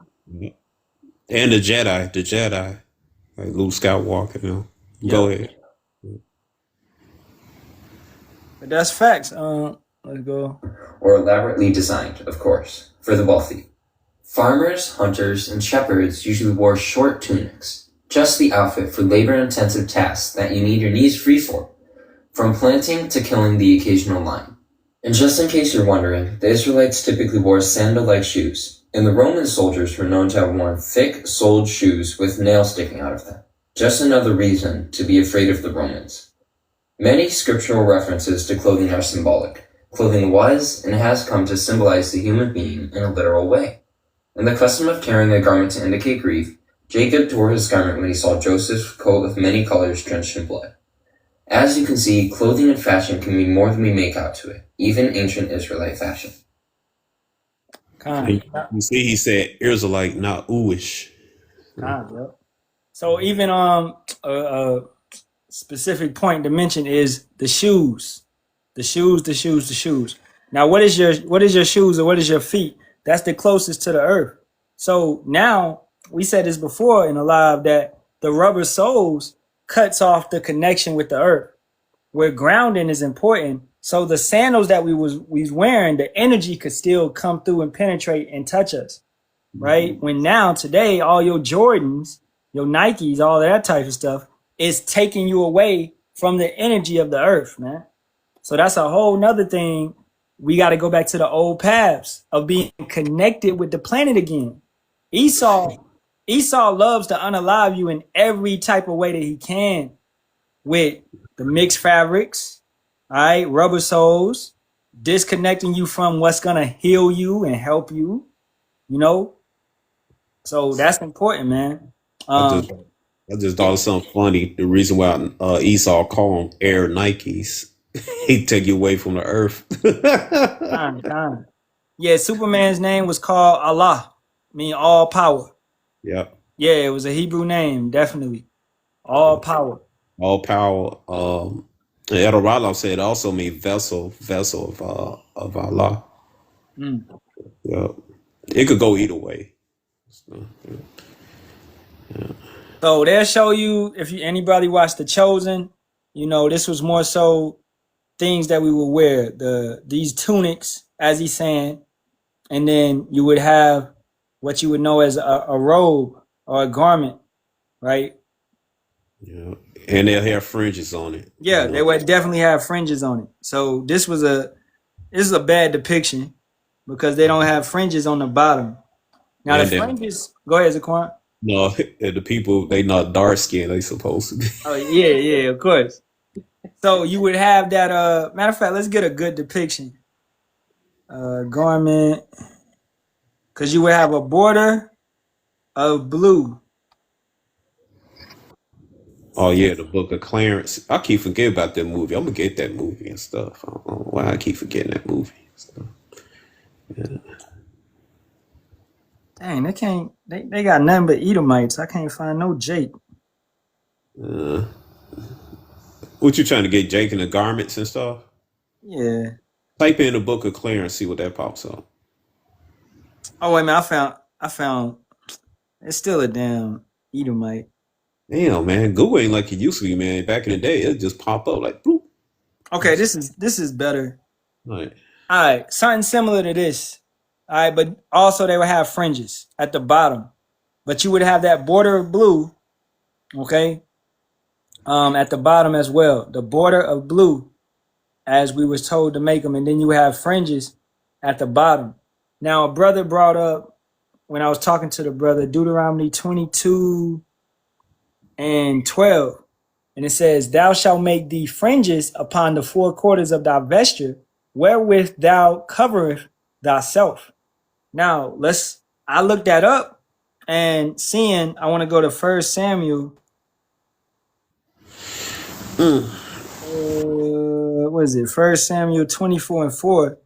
And the Jedi. Like Luke Skywalker, you know. Yep. Go ahead. But that's facts. Let's go. Or elaborately designed, of course, for the wealthy. Farmers, hunters, and shepherds usually wore short tunics, just the outfit for labor-intensive tasks that you need your knees free for, from planting to killing the occasional lion. And just in case you're wondering, the Israelites typically wore sandal-like shoes, and the Roman soldiers were known to have worn thick, soled shoes with nails sticking out of them. Just another reason to be afraid of the Romans. Many scriptural references to clothing are symbolic. Clothing was and has come to symbolize the human being in a literal way. In the custom of tearing a garment to indicate grief, Jacob tore his garment when he saw Joseph's coat with many colors drenched in blood. As you can see, clothing and fashion can mean more than we make out to it, even ancient Israelite fashion. You see, he said Israelite, not Ooish. Yep. So even a specific point to mention is the shoes. The shoes. Now, what is your shoes or what is your feet? That's the closest to the earth. So now we said this before in a live that the rubber soles cuts off the connection with the earth, where grounding is important. So the sandals that we was wearing, the energy could still come through and penetrate and touch us, right? When now today, all your Jordans, your Nikes, all that type of stuff is taking you away from the energy of the earth, man. So that's a whole nother thing. We got to go back to the old paths of being connected with the planet again. Esau loves to unalive you in every type of way that he can, with the mixed fabrics, all right, rubber soles, disconnecting you from what's going to heal you and help you, you know? So that's important, man. I just thought of something funny. The reason why Esau called them Air Nikes, he take you away from the earth. Time. Yeah, Superman's name was called Allah, mean all power. Yeah. Yeah, it was a Hebrew name, definitely. All power. All power. Yasharahla said it also means vessel of Allah. Yeah. It could go either way. So they'll show you, if anybody watched The Chosen, you know, this was more so things that we would wear, these tunics, as he's saying, and then you would have what you would know as a robe or a garment, right? Yeah, and they'll have fringes on it. Yeah, they would definitely have fringes on it. So this is a bad depiction because they don't have fringes on the bottom. Now the fringes, go ahead, Zaquan. No, the people, they not dark skinned, they supposed to be. Oh yeah, of course. So you would have that, matter of fact, let's get a good depiction. Garment, because you would have a border of blue. Oh yeah, the Book of Clarence. I keep forgetting about that movie. I'm gonna get that movie and stuff. I don't know why I keep forgetting that movie and stuff. Dang, they can't. They got nothing but Edomites. I can't find no Jake. What you trying to get, Jake in the garments and stuff? Yeah. Type in the Book of Clarence, see what that pops up. Oh wait a minute. I found. It's still a damn Edomite. Damn, man, Google ain't like it used to be, man. Back in the day, it just pop up like bloop. Okay, this is better. Like, All right, something similar to this. All right, but also they would have fringes at the bottom, but you would have that border of blue. Okay, at the bottom as well, the border of blue, as we was told to make them, and then you have fringes at the bottom. Now, a brother brought up when I was talking to the brother Deuteronomy 22 and 12, and it says, "Thou shalt make thee fringes upon the four quarters of thy vesture, wherewith thou covereth thyself." Now, I looked that up, and seeing, I want to go to 1 Samuel. What is it? 1 Samuel 24 and 4.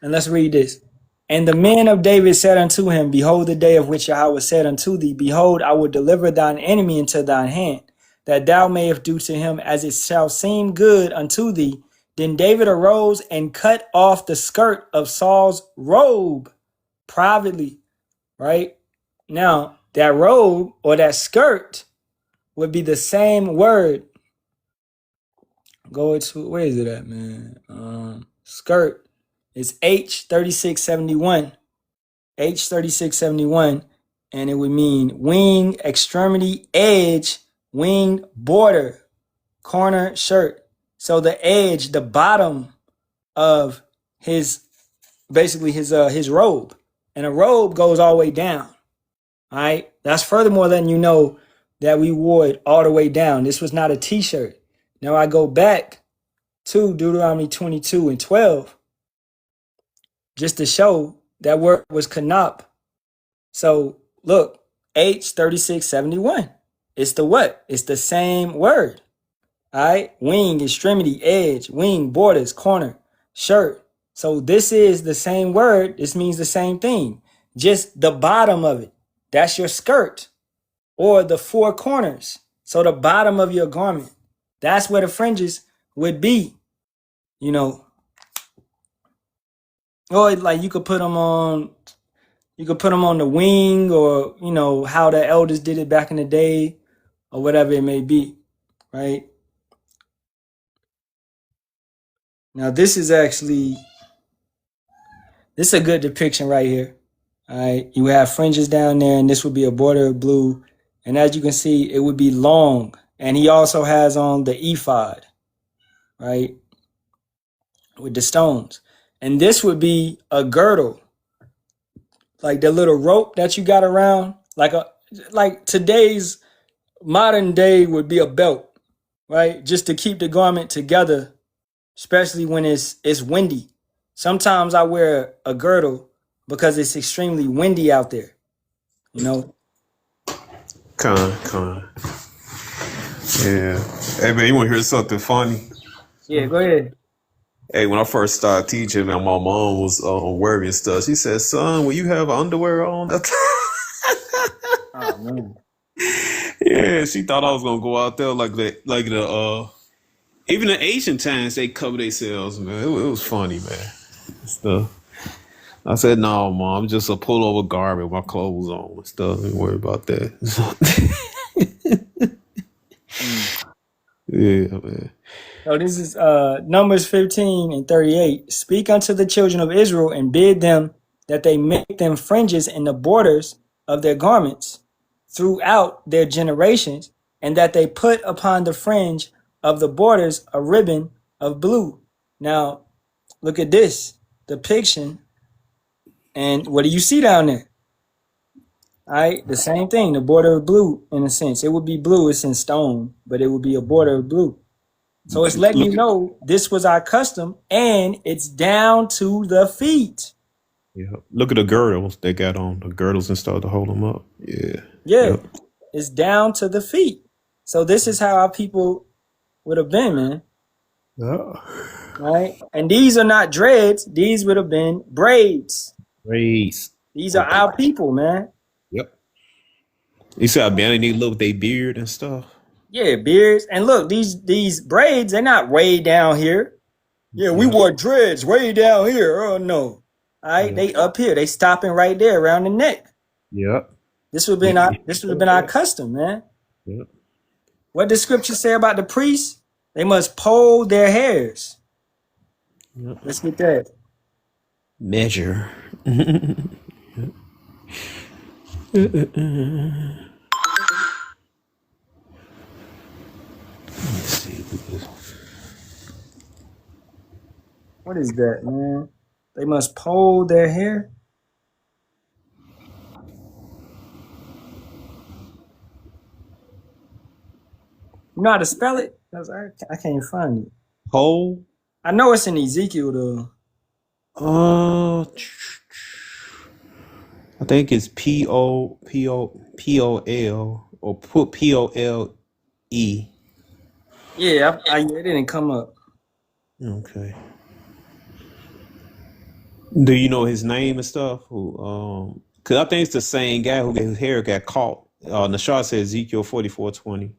And let's read this. "And the men of David said unto him, Behold, the day of which Yahweh said unto thee, Behold, I will deliver thine enemy into thine hand, that thou mayest do to him as it shall seem good unto thee. Then David arose and cut off the skirt of Saul's robe privately." Right? Now, that robe or that skirt would be the same word. Go to, where is it at, man? Skirt is H3671. H3671, and it would mean wing, extremity, edge, wing, border, corner, shirt. So the edge, the bottom of his, basically his robe, and a robe goes all the way down. All right, that's furthermore letting you know that we wore it all the way down. This was not a t-shirt. Now I go back to Deuteronomy 22 and 12 just to show that word was kanap. So look, H3671. It's the what? It's the same word. All right, wing, extremity, edge, wing, borders, corner, shirt. So this is the same word. This means the same thing. Just the bottom of it. That's your skirt, or the four corners. So the bottom of your garment. That's where the fringes would be. You know, or like you could put them on. You could put them on the wing, or how the elders did it back in the day, or whatever it may be, right? Now this is a good depiction right here. All right, you have fringes down there, and this would be a border of blue, and as you can see, it would be long, and he also has on the ephod, right, with the stones, and this would be a girdle, like the little rope that you got around, like today's modern day would be a belt, right, just to keep the garment together, especially when it's windy. Sometimes I wear a girdle because it's extremely windy out there, Con. Yeah. Hey man, you want to hear something funny? Yeah, go ahead. Hey, when I first started teaching, man, my mom was wearing stuff. She said, "Son, will you have underwear on?" Oh man. Yeah, she thought I was gonna go out there like the even the Asian times they cover themselves, man. It was funny, man. Stuff. I said, "No, mom, just a pullover garment with my clothes on and stuff. Don't worry about that." Yeah, man. So this is Numbers 15 and 38. "Speak unto the children of Israel and bid them that they make them fringes in the borders of their garments throughout their generations, and that they put upon the fringe of the borders a ribbon of blue." Now, look at this depiction. And what do you see down there? All right, the same thing, the border of blue in a sense. It would be blue, it's in stone, but it would be a border of blue. So it's letting you know this was our custom, and it's down to the feet. Yeah. Look at the girdles they got on, the girdles and stuff to hold them up. Yeah. Yeah, Yep. it's down to the feet. So this is how our people would have been, man. Yeah. Right? And these are not dreads. These would have been braids. Race. These are our people, man. Yep. You see how man they look with their beard and stuff. Yeah, beards. And look, these braids, they're not way down here. Yeah, we Yeah. wore dreads way down here. Oh no. All right, Yeah. they up here. They stopping right there around the neck. Yep. This would have been our custom, man. Yep. What does scripture say about the priests? They must poll their hairs. Yep. Let's get that. Measure. Let's see. What is that, man? They must poll their hair. You know how to spell it? 'Cause I can't find it. Pole. I know it's in Ezekiel though. I think it's P-O-L or put P-O-L-E. Yeah, it didn't come up. Okay. Do you know his name and stuff? Who? Cause I think it's the same guy whose hair got caught. Nashar said Ezekiel 44:20.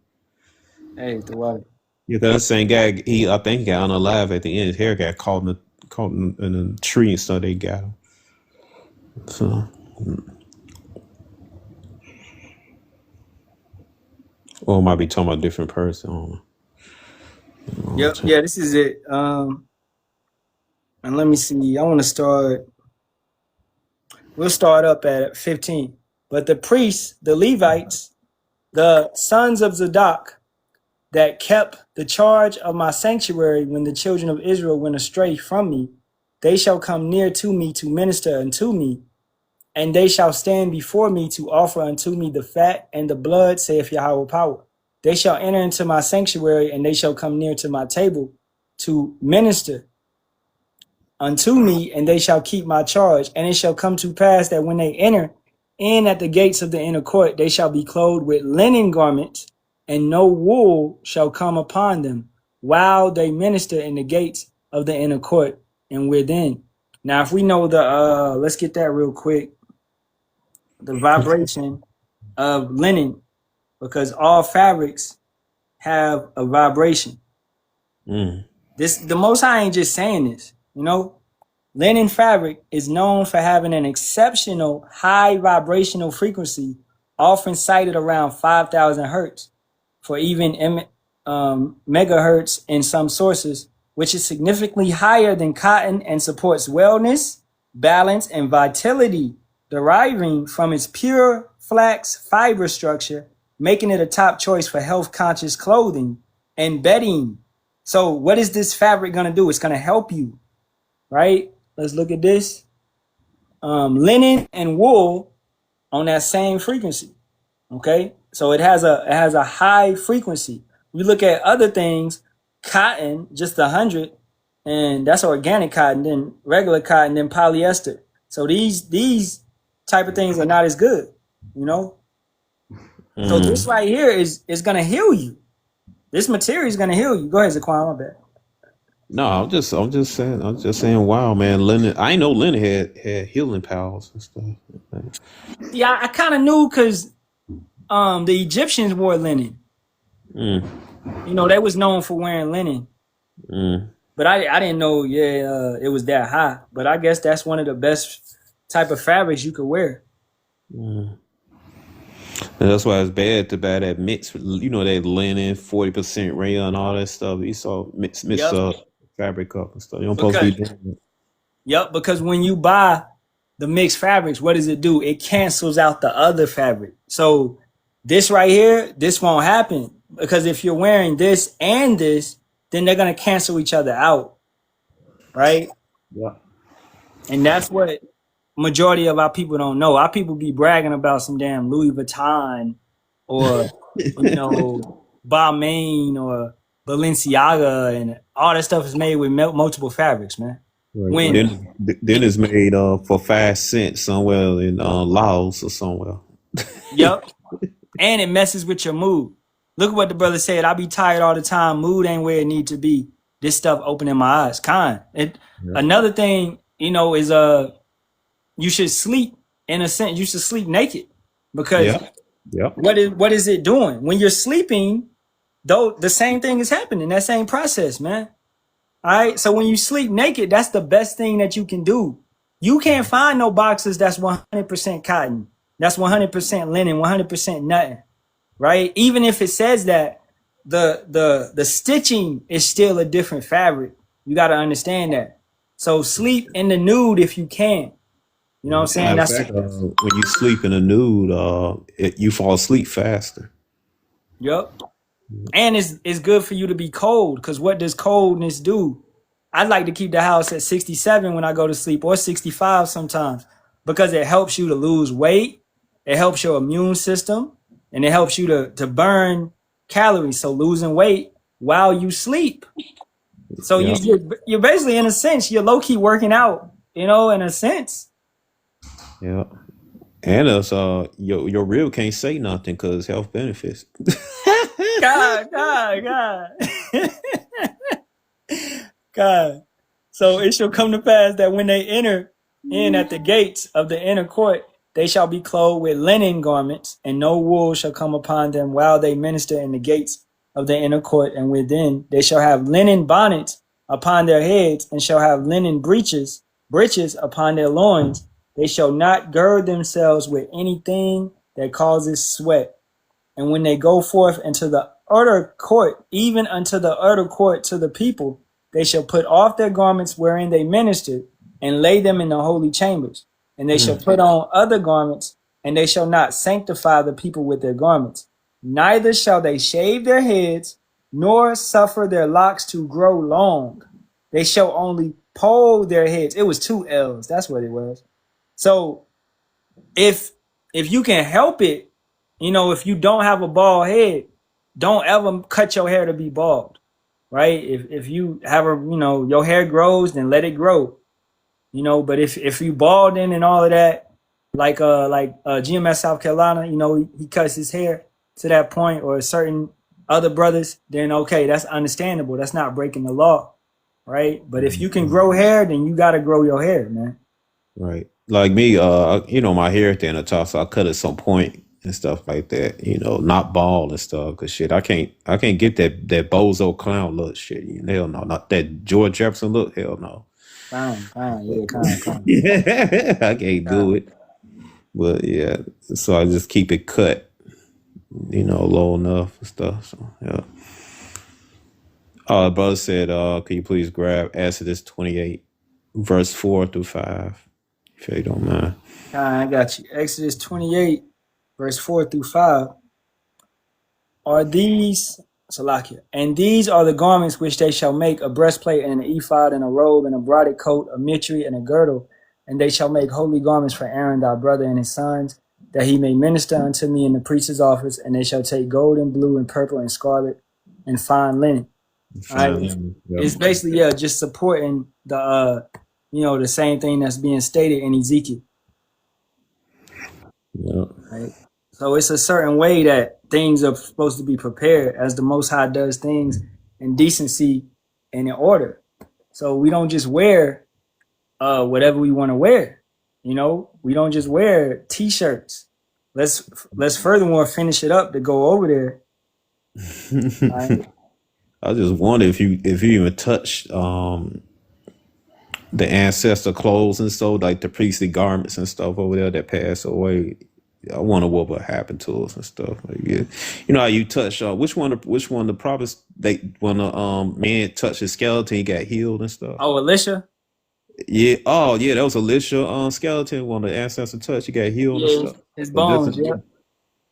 Hey, the water. Yeah, cause that same guy. I think he got unalive at the end. His hair got caught in a tree and stuff. They got him. So. Or might be talking about a different person. I don't know. Yep, yeah, this is it. And let me see. I want to start. We'll start up at 15. But the priests, the Levites, the sons of Zadok, that kept the charge of my sanctuary when the children of Israel went astray from me, they shall come near to me to minister unto me, and they shall stand before me to offer unto me the fat and the blood, saith Yahweh power. They shall enter into my sanctuary, and they shall come near to my table to minister unto me, and they shall keep my charge. And it shall come to pass that when they enter in at the gates of the inner court, they shall be clothed with linen garments, and no wool shall come upon them while they minister in the gates of the inner court and within. Now, if we know let's get that real quick, the vibration of linen, because all fabrics have a vibration. The Most High ain't just saying this, you know. Linen fabric is known for having an exceptional high vibrational frequency, often cited around 5,000 hertz, for even megahertz in some sources, which is significantly higher than cotton and supports wellness, balance, and vitality, deriving from its pure flax fiber structure, making it a top choice for health-conscious clothing and bedding. So what is this fabric going to do? It's going to help you, right? Let's look at this. Linen and wool on that same frequency. Okay, so it has a high frequency. You look at other things, cotton, just 100, and that's organic cotton. Then regular cotton, then polyester. So these type of things are not as good, you know. So this right here is gonna heal you. This material is gonna heal you. Go ahead, Zaquan, my bad. No, I'm just saying, wow, man, Leonard, I know Leonard had healing powers and stuff. Yeah, I kind of knew because the Egyptians wore linen. You know, they was known for wearing linen. But I didn't know, it was that high. But I guess that's one of the best type of fabrics you could wear. And that's why it's bad to buy that mix, you know, that linen, 40% rayon, all that stuff. You saw mix fabric up and stuff. You don't supposed to be doing it. Yep, because when you buy the mixed fabrics, what does it do? It cancels out the other fabric. So this right here, this won't happen. Because if you're wearing this and this, then they're going to cancel each other out. Right? Yeah. And that's what majority of our people don't know. Our people be bragging about some damn Louis Vuitton or, you know, Balmain or Balenciaga, and all that stuff is made with multiple fabrics, man. Right. Then it's made for 5 cents somewhere in Laos or somewhere. Yep. And it messes with your mood. Look at what the brother said. I be tired all the time. Mood ain't where it need to be. This stuff opening my eyes. Yeah. Another thing, is you should sleep in a sense. You should sleep naked because Yeah. Yeah. what is it doing when you're sleeping? Though the same thing is happening. That same process, man. All right. So when you sleep naked, that's the best thing that you can do. You can't find no boxes that's 100% cotton. That's 100% linen, 100% nothing. Right? Even if it says that, the stitching is still a different fabric. You got to understand that. So sleep in the nude if you can. You know what I'm saying? Matter of That's fact, when you sleep in a nude, you fall asleep faster. Yep. And it's good for you to be cold because what does coldness do? I like to keep the house at 67 when I go to sleep or 65 sometimes because it helps you to lose weight. It helps your immune system and it helps you to burn calories. So losing weight while you sleep. So Yeah. you're basically, in a sense, you're low key working out, in a sense. Yeah. And us, your rib can't say nothing because health benefits. God. God. So it shall come to pass that when they enter in at the gates of the inner court, they shall be clothed with linen garments, and no wool shall come upon them while they minister in the gates of the inner court. And within they shall have linen bonnets upon their heads, and shall have linen breeches upon their loins. They shall not gird themselves with anything that causes sweat. And when they go forth into the outer court, even unto the outer court to the people, they shall put off their garments wherein they ministered, and lay them in the holy chambers. And they shall put on other garments, and they shall not sanctify the people with their garments. Neither shall they shave their heads, nor suffer their locks to grow long. They shall only poll their heads. It was 2 L's. That's what it was. So if you can help it, if you don't have a bald head, don't ever cut your hair to be bald, right? If you have your hair grows, then let it grow, But if you balding and all of that, like GMS South Carolina, he cuts his hair to that point, or certain other brothers, then okay, that's understandable. That's not breaking the law, right? But if you can grow hair, then you got to grow your hair, man. Right. Like me, my hair at the end of the top, so I cut at some point and stuff like that. Not bald and stuff. Cause shit, I can't get that bozo clown look. Shit, hell no, not that George Jefferson look. Hell no. Fine, yeah, kind. Yeah, I can't do it. But yeah, so I just keep it cut, low enough and stuff. So yeah. Brother said, can you please grab Exodus 28, verse 4-5, if you don't mind. I got you. Exodus 28, verse 4-5. Are these, Salakia, and these are the garments which they shall make: a breastplate and an ephod and a robe and a broaded coat, a mitre and a girdle. And they shall make holy garments for Aaron thy brother and his sons, that he may minister unto me in the priest's office. And they shall take gold and blue and purple and scarlet and fine linen. Right? It's basically, just supporting the the same thing that's being stated in Ezekiel. Yeah. Right? So it's a certain way that things are supposed to be prepared, as the Most High does things in decency and in order. So we don't just wear whatever we want to wear. We don't just wear t-shirts. Let's furthermore finish it up to go over there. Right? I just wonder if you even touch the ancestor clothes and so, like the priestly garments and stuff over there that passed away. I wonder what would happen to us and stuff. Like, yeah. How you touch which one of the prophets, when the man touched his skeleton, he got healed and stuff. Oh, Elisha. Yeah. Oh, yeah. That was Elisha skeleton. When the ancestor touched, he got healed and stuff. His bones.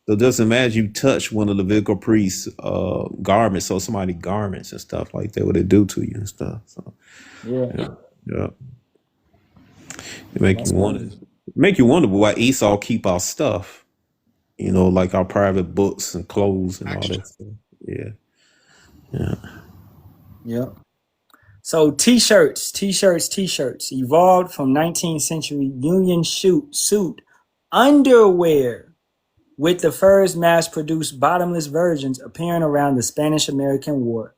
So just imagine you touch one of the Levitical priests' garments, so somebody garments and stuff like that, what it do to you and stuff. So yeah. It make you wonder why Esau keep our stuff, like our private books and clothes and all that stuff. Yeah. So t-shirts evolved from 19th century Union suit underwear. with the first mass-produced bottomless versions appearing around the Spanish-American War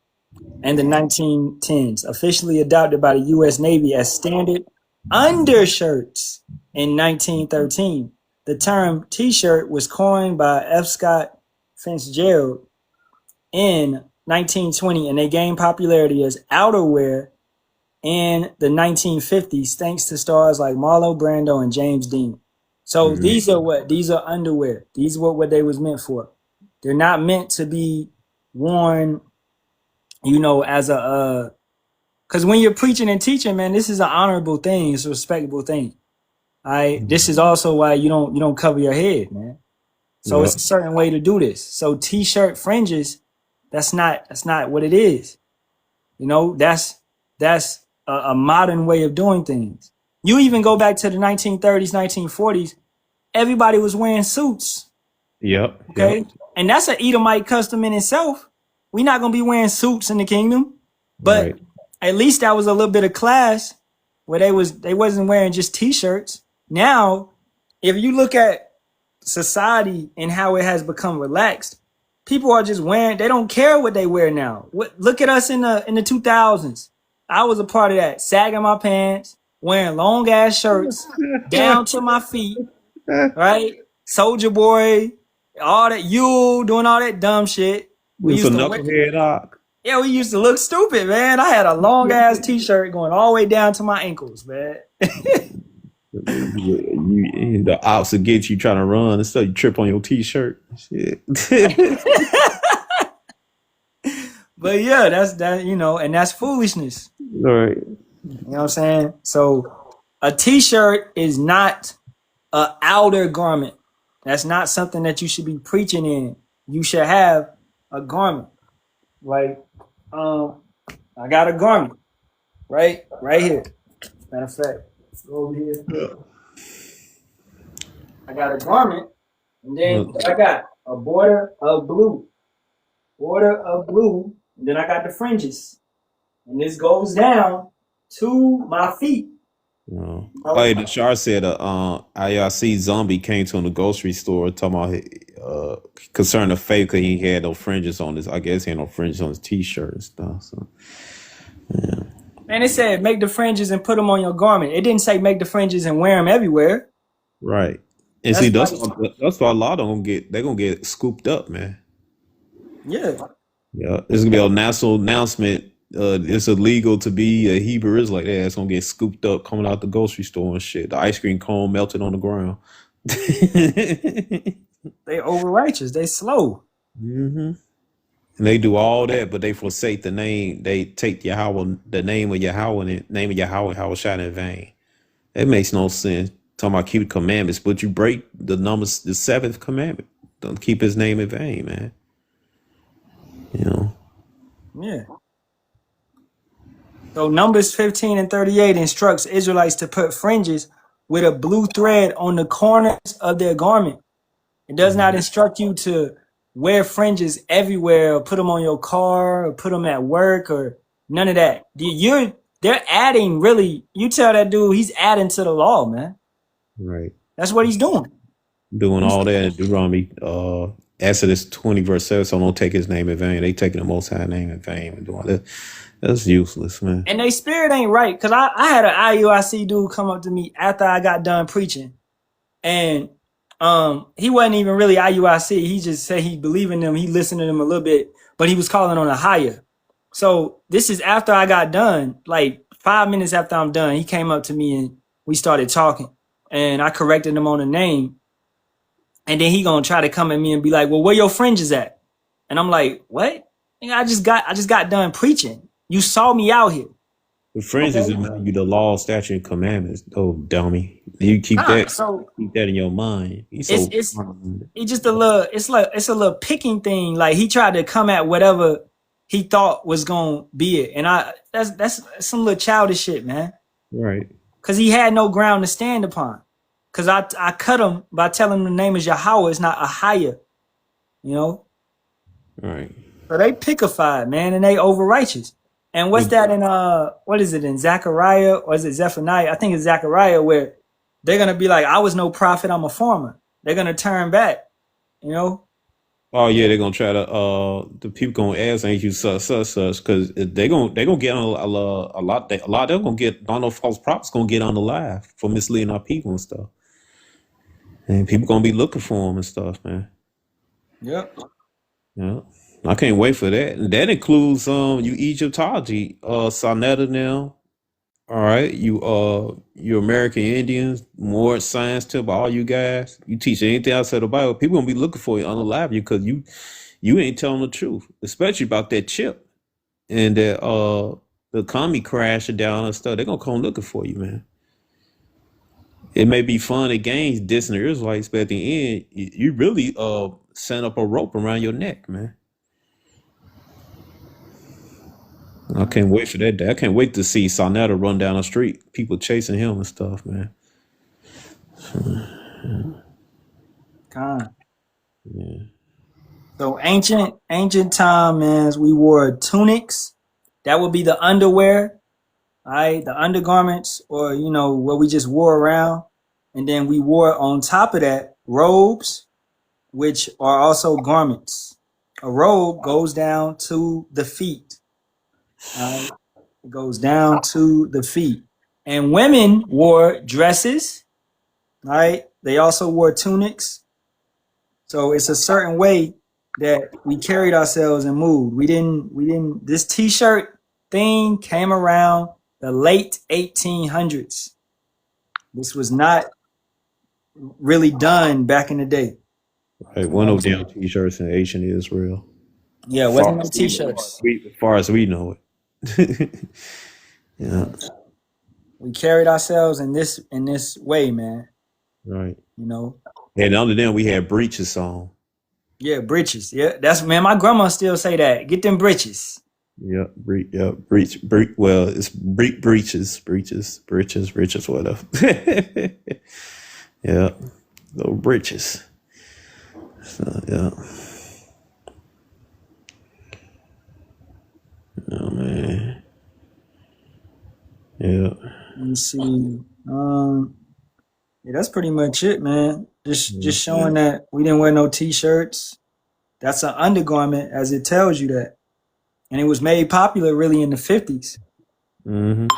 and the 1910s, officially adopted by the U.S. Navy as standard undershirts in 1913. The term T-shirt was coined by F. Scott Fitzgerald in 1920, and they gained popularity as outerwear in the 1950s thanks to stars like Marlon Brando and James Dean. So these are what? These are underwear. These are what they was meant for. They're not meant to be worn, as a because when you're preaching and teaching, man, this is an honorable thing. It's a respectable thing. This is also why you don't cover your head, man. So it's a certain way to do this. So t-shirt fringes, that's not what it is. That's a modern way of doing things. You even go back to the 1930s, 1940s, everybody was wearing suits. Yep. Okay. Yep. And that's an Edomite custom in itself. We're not going to be wearing suits in the kingdom, but at least that was a little bit of class where they wasn't wearing just t-shirts. Now, if you look at society and how it has become relaxed, people are just wearing, they don't care what they wear now. Look at us in the 2000s. I was a part of that, sagging my pants, wearing long ass shirts down to my feet, right? Soldier Boy, all that, you doing all that dumb shit. We used to knucklehead dog. Yeah, we used to look stupid, man. I had a long ass t-shirt going all the way down to my ankles, man. The ops will get you trying to run and stuff. You trip on your t-shirt. Shit. But yeah, that's that, and that's foolishness. All right. You know what I'm saying? So a t-shirt is not an outer garment. That's not something that you should be preaching in. You should have a garment. Like, I got a garment, right here. Matter of fact, go over here. I got a garment, and then I got a border of blue, and then I got the fringes, and this goes down to my feet. Hey, the Char said IRC zombie came to him in the grocery store talking about concern of faith because he had no fringes on his. I guess he had no fringes on his t-shirt and stuff. So, yeah. Man, it said make the fringes and put them on your garment. It didn't say make the fringes and wear them everywhere. Right. And that's why a lot of them they're gonna get scooped up, man. Yeah. Yeah. There's gonna be a national announcement. It's illegal to be a Hebrew Israelite. It's gonna get scooped up coming out the grocery store and shit. The ice cream cone melted on the ground. They over righteous. They slow. Mm-hmm. And they do all that, but they forsake the name. They take Yahweh, the name of Yahweh, and the name of Yahweh shot in vain. It makes no sense. Talking about keep the commandments, but you break the seventh commandment. Don't keep his name in vain, man. Yeah. So Numbers 15 and 38 instructs Israelites to put fringes with a blue thread on the corners of their garment. It does not instruct you to wear fringes everywhere or put them on your car or put them at work or none of that. They're adding, really, you tell that dude he's adding to the law, man. Right. That's what he's doing. Doing all that in Deuteronomy, Exodus 20 verse 7, so don't take his name in vain. They taking the Most High name in vain and doing that. That's useless, man. And they spirit ain't right. Because I had an IUIC dude come up to me after I got done preaching. And he wasn't even really IUIC. He just said he believed in them. He listened to them a little bit. But he was calling on a higher. So this is after I got done. Like 5 minutes after I'm done, he came up to me and we started talking. And I corrected him on the name. And then he gonna try to come at me and be like, well, where your fringes at? And I'm like, what? I just got done preaching. You saw me out here. The fringes are you the law, statute, and commandments. Oh, dummy! You keep keep that in your mind. It's just a little. It's a little picking thing. Like he tried to come at whatever he thought was gonna be it, and that's some little childish shit, man. Right. Because he had no ground to stand upon. Because I cut him by telling him the name is Yahweh. It's not Ahia. Right. So they pickified, man, and they over righteous. And what's that in what is it in Zechariah or is it Zephaniah? I think it's Zechariah where they're gonna be like, I was no prophet, I'm a farmer. They're gonna turn back. You know? Oh yeah, they're gonna try to the people gonna ask ain't you such because they gonna get on a lot they're gonna get on no false prophets gonna get on the live for misleading our people and stuff. And people gonna be looking for them and stuff, man. Yep. Yeah. I can't wait for that. And that includes you Egyptology, Sonetta now. All right. You American Indians, more science tip, all you guys. You teach anything outside the Bible, people gonna be looking for you on the live because you ain't telling the truth, especially about that chip and that the economy crashing down and stuff. They're gonna come looking for you, man. It may be fun and games dissing the Israelites, but at the end, you really set up a rope around your neck, man. I can't wait for that day. I can't wait to see Sonetta run down the street, people chasing him and stuff, man. Con. Yeah. So ancient time, man, we wore tunics. That would be the underwear, all right, the undergarments, or what we just wore around. And then we wore on top of that robes, which are also garments. A robe goes down to the feet. All right? It goes down to the feet. And women wore dresses, all right? They also wore tunics. So it's a certain way that we carried ourselves and moved. We didn't this t-shirt thing came around the late 1800s. This was not really done back in the day. Right. One of them t-shirts in ancient Israel. Yeah, it wasn't no t-shirts. As far as we know it. Yeah. We carried ourselves in this way, man. Right. And under them we had breeches on. Yeah, breeches. Yeah, that's man. My grandma still say that. Get them breeches. Yeah, breech. Well, it's breeches, whatever. Yeah, little breeches. So, yeah. Oh man. Yeah. Let me see. Yeah, that's pretty much it, man. Just showing that we didn't wear no t-shirts. That's an undergarment, as it tells you that, and it was made popular really in the 50s. Mm-hmm.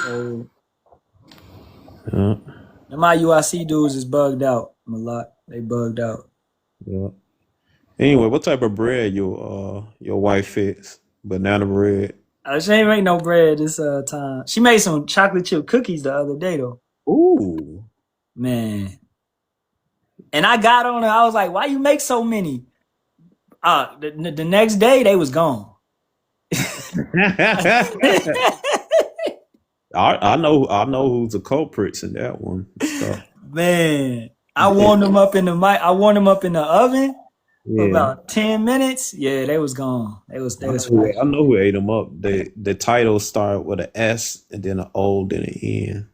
So, yeah. Them IUIC dudes is bugged out a lot. They bugged out. Yeah. Anyway, what type of bread your wife fits? Banana bread. She ain't make no bread this time. She made some chocolate chip cookies the other day though. Ooh. Man. And I got on her. I was like, "Why you make so many?" The next day they was gone. I know who's the culprits in that one. Stuff. Man, I warmed them up in the oven for Yeah. about 10 minutes. Yeah, they was gone. They was I know who ate them up. The title start with an S and then an O, then an N.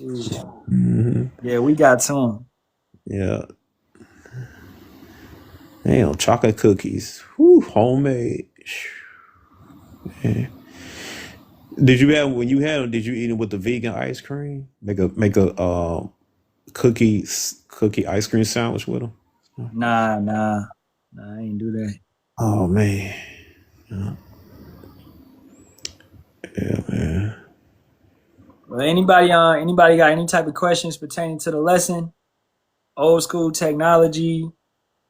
Mm-hmm. Yeah, we got to them. Yeah. Damn, chocolate cookies. Whew, homemade. Man. Did you have when you had them? Did you eat them with the vegan ice cream? Make a cookie ice cream sandwich with them? Nah, I ain't do that. Oh man. Yeah, man. Well, anybody got any type of questions pertaining to the lesson, old school technology,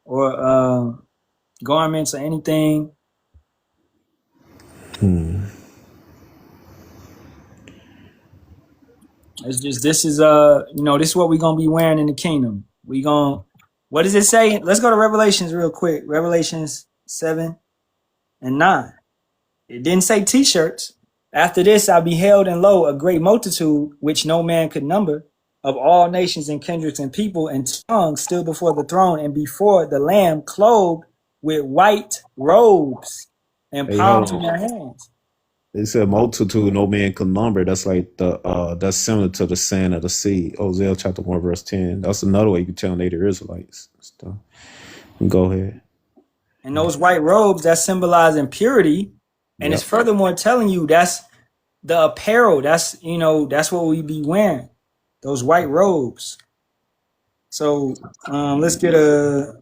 or garments or anything? It's just this is what we're gonna be wearing in the kingdom. What does it say? Let's go to Revelations real quick. Revelations 7 and 9. It didn't say t-shirts. After this I beheld, and lo, a great multitude which no man could number, of all nations and kindreds and people and tongues, still before the throne and before the Lamb, clothed with white robes and palms in their hands. They said multitude no man can number. That's like that's similar to the sand of the sea. Hosea chapter 1 verse 10. That's another way you can tell Native Israelites stuff. Go ahead. And those white robes that symbolize impurity, and it's furthermore telling you that's the apparel. That's what we be wearing. Those white robes. So let's get a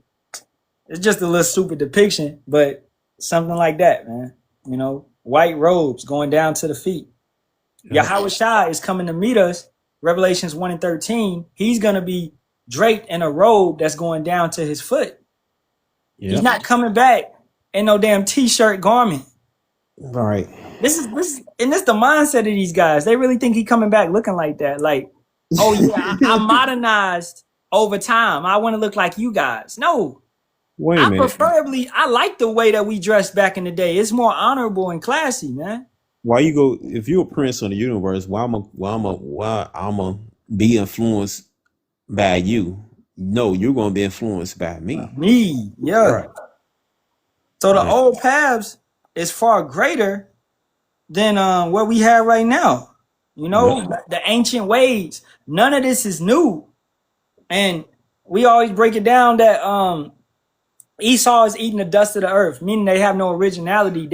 It's just a little stupid depiction, but something like that, man. You know, white robes going down to the feet. Yep. Yahweh Shai is coming to meet us. Revelations 1 and 13. He's gonna be draped in a robe that's going down to his foot. Yep. He's not coming back in no damn t-shirt garment. Right. This is the mindset of these guys. They really think he coming back looking like that. Like, oh yeah, I modernized over time. I want to look like you guys. No. Wait a minute. I like the way that we dressed back in the day. It's more honorable and classy, man. Why you go if you're a prince of the universe, why I'ma be influenced by you? No, you're gonna be influenced by me. Me, yeah. Right. So the old paths is far greater than what we have right now. You know, the ancient ways. None of this is new. And we always break it down that Esau is eating the dust of the earth, meaning they have no originality.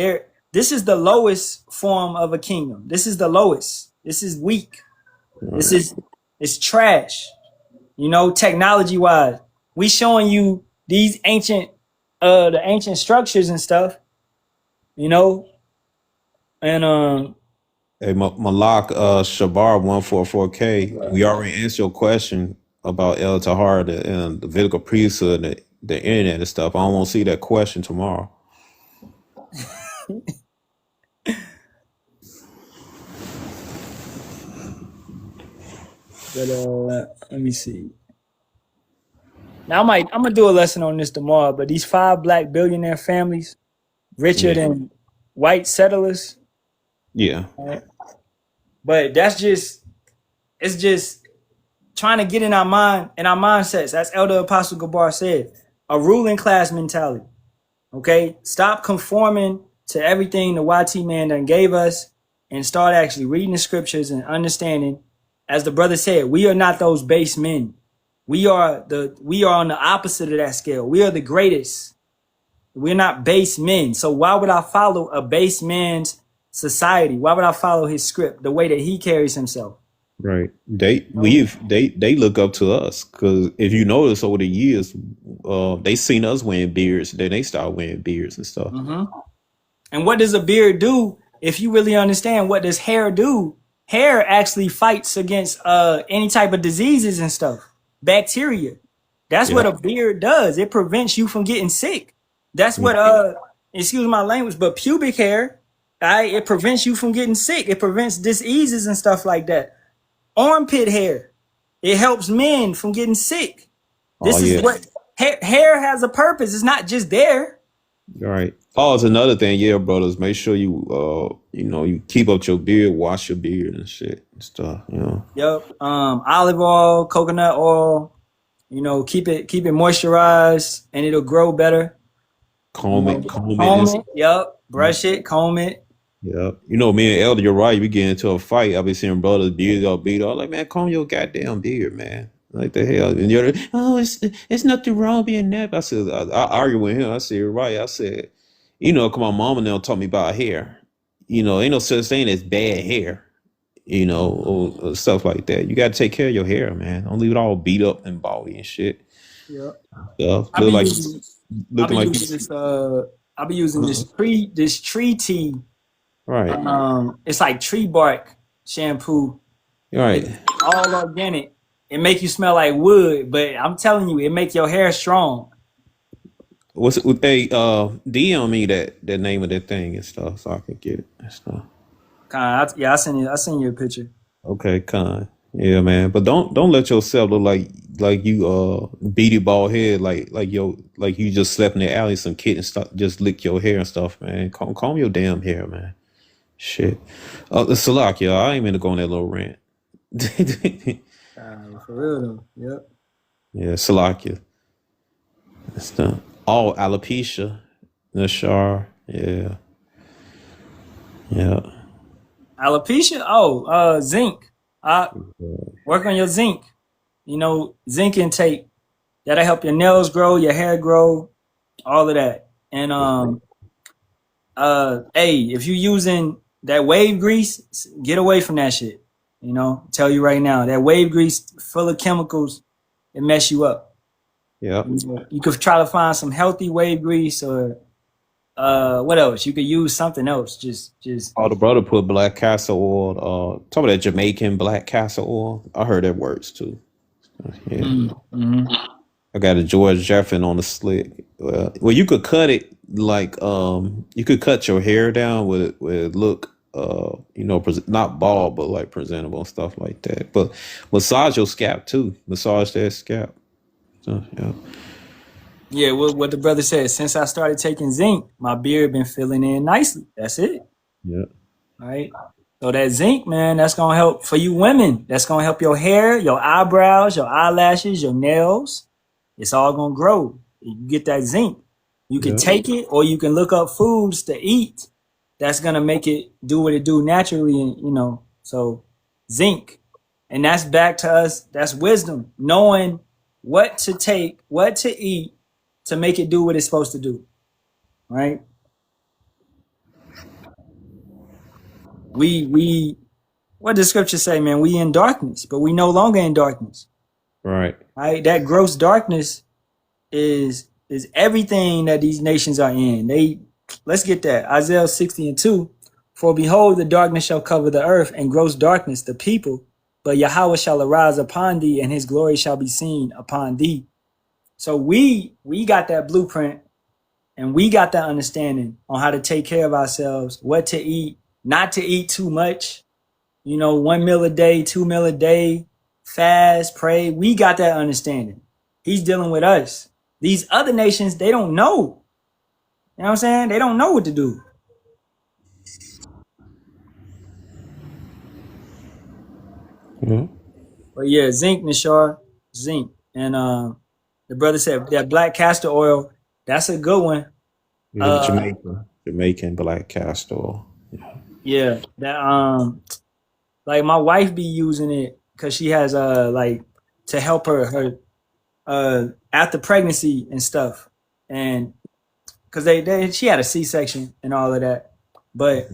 This is the lowest form of a kingdom. This is the lowest. This is weak. It's trash. You know, technology wise, we showing you these the ancient structures and stuff. You know, and Hey, Malak Shabar 144K. We already answered your question about El Tahar and the Levitical priesthood and the internet and stuff. I don't want to see that question tomorrow. But let me see. Now I'm gonna do a lesson on this tomorrow. But these 5 black billionaire families, richer than white settlers. Yeah. Right? But it's just trying to get in our mindsets. As Elder Apostle Gabar said, a ruling class mentality. Okay, stop conforming to everything the YT man done gave us, and start actually reading the scriptures and understanding. As the brother said, we are not those base men. We are on the opposite of that scale. We are the greatest. We're not base men. So why would I follow a base man's society? Why would I follow his script, the way that he carries himself? Right. They look up to us because if you notice over the years, they seen us wearing beards, then they start wearing beards and stuff. Mm-hmm. And what does a beard do? If you really understand, what does hair do? Hair actually fights against any type of diseases and stuff, bacteria. That's what a beard does. It prevents you from getting sick. That's what excuse my language, but pubic hair, it prevents you from getting sick. It prevents diseases and stuff like that. Armpit hair, it helps men from getting sick. This is what hair has a purpose. It's not just there. All right. Oh, it's another thing, brothers. Make sure you you keep up your beard, wash your beard and shit and stuff. Yep. Olive oil, coconut oil. You know, keep it moisturized, and it'll grow better. Comb it. Yep. Brush it, comb it. Yep. Me and Elder, you're right. We get into a fight. I've been seeing brothers beards all beat up. Like, man, comb your goddamn beard, man. Like the hell. And you're like, oh, it's nothing wrong being that. I said, I argue with him. I said, you're right. I said, come on, mama now taught me about hair. Ain't no such thing as bad hair. Or stuff like that. You got to take care of your hair, man. Don't leave it all beat up and baldy and shit. Yeah. I'll be using this tree tea. Right. It's like tree bark shampoo. Right. It's all organic. It make you smell like wood, but I'm telling you, it make your hair strong. What's it? Hey, DM me that name of that thing and stuff so I can get it and stuff. I send you a picture. Okay, Con. Yeah, man. But don't let yourself look like you beady bald head like you just slept in the alley, some kid and stuff, just lick your hair and stuff, man. Comb your damn hair, man. Shit. The Salakia, I ain't meant to go on that little rant. For real though. Yep. Yeah, Salakia. That's done. Oh, alopecia. Nashar. Yeah. Yeah. Alopecia? Zinc. Work on your zinc. Zinc intake. That'll help your nails grow, your hair grow, all of that. And hey, if you're using that wave grease, get away from that shit. Tell you right now, that wave grease full of chemicals, it mess you up. Yeah. You could try to find some healthy whey grease or what else? You could use something else. Just Oh, the brother put black castor oil. Some of that Jamaican black castor oil. I heard that works too. Yeah. mm-hmm. I got a George Jeffin on the slick. Well, you could cut it like you could cut your hair down with it look not bald but like presentable and stuff like that. But massage your scalp too. Massage that scalp. So yeah. Yeah, what the brother said. Since I started taking zinc, my beard been filling in nicely. That's it. Yeah. All right. So that zinc, man, that's gonna help for you women. That's gonna help your hair, your eyebrows, your eyelashes, your nails. It's all gonna grow. You get that zinc. You can Yeah. take it, or you can look up foods to eat. That's gonna make it do what it do naturally, and so zinc, and that's back to us. That's wisdom, knowing what to take, what to eat to make it do what it's supposed to do. Right? We what does scripture say, man? We in darkness, but we no longer in darkness. Right. Right? That gross darkness is everything that these nations are in. Let's get that. Isaiah 60:2. For behold, the darkness shall cover the earth, and gross darkness the people. But Yahweh shall arise upon thee, and his glory shall be seen upon thee. So we got that blueprint, and we got that understanding on how to take care of ourselves, what to eat, not to eat too much. 1 meal a day, 2 meal a day, fast, pray. We got that understanding. He's dealing with us. These other nations, they don't know. You know what I'm saying? They don't know what to do. Yeah. But yeah, zinc, Nishar, zinc. And the brother said that black castor oil, that's a good one. Yeah, Jamaican black castor oil. Yeah, that like my wife be using it because she has like to help her after pregnancy and stuff, and because she had a C-section and all of that, but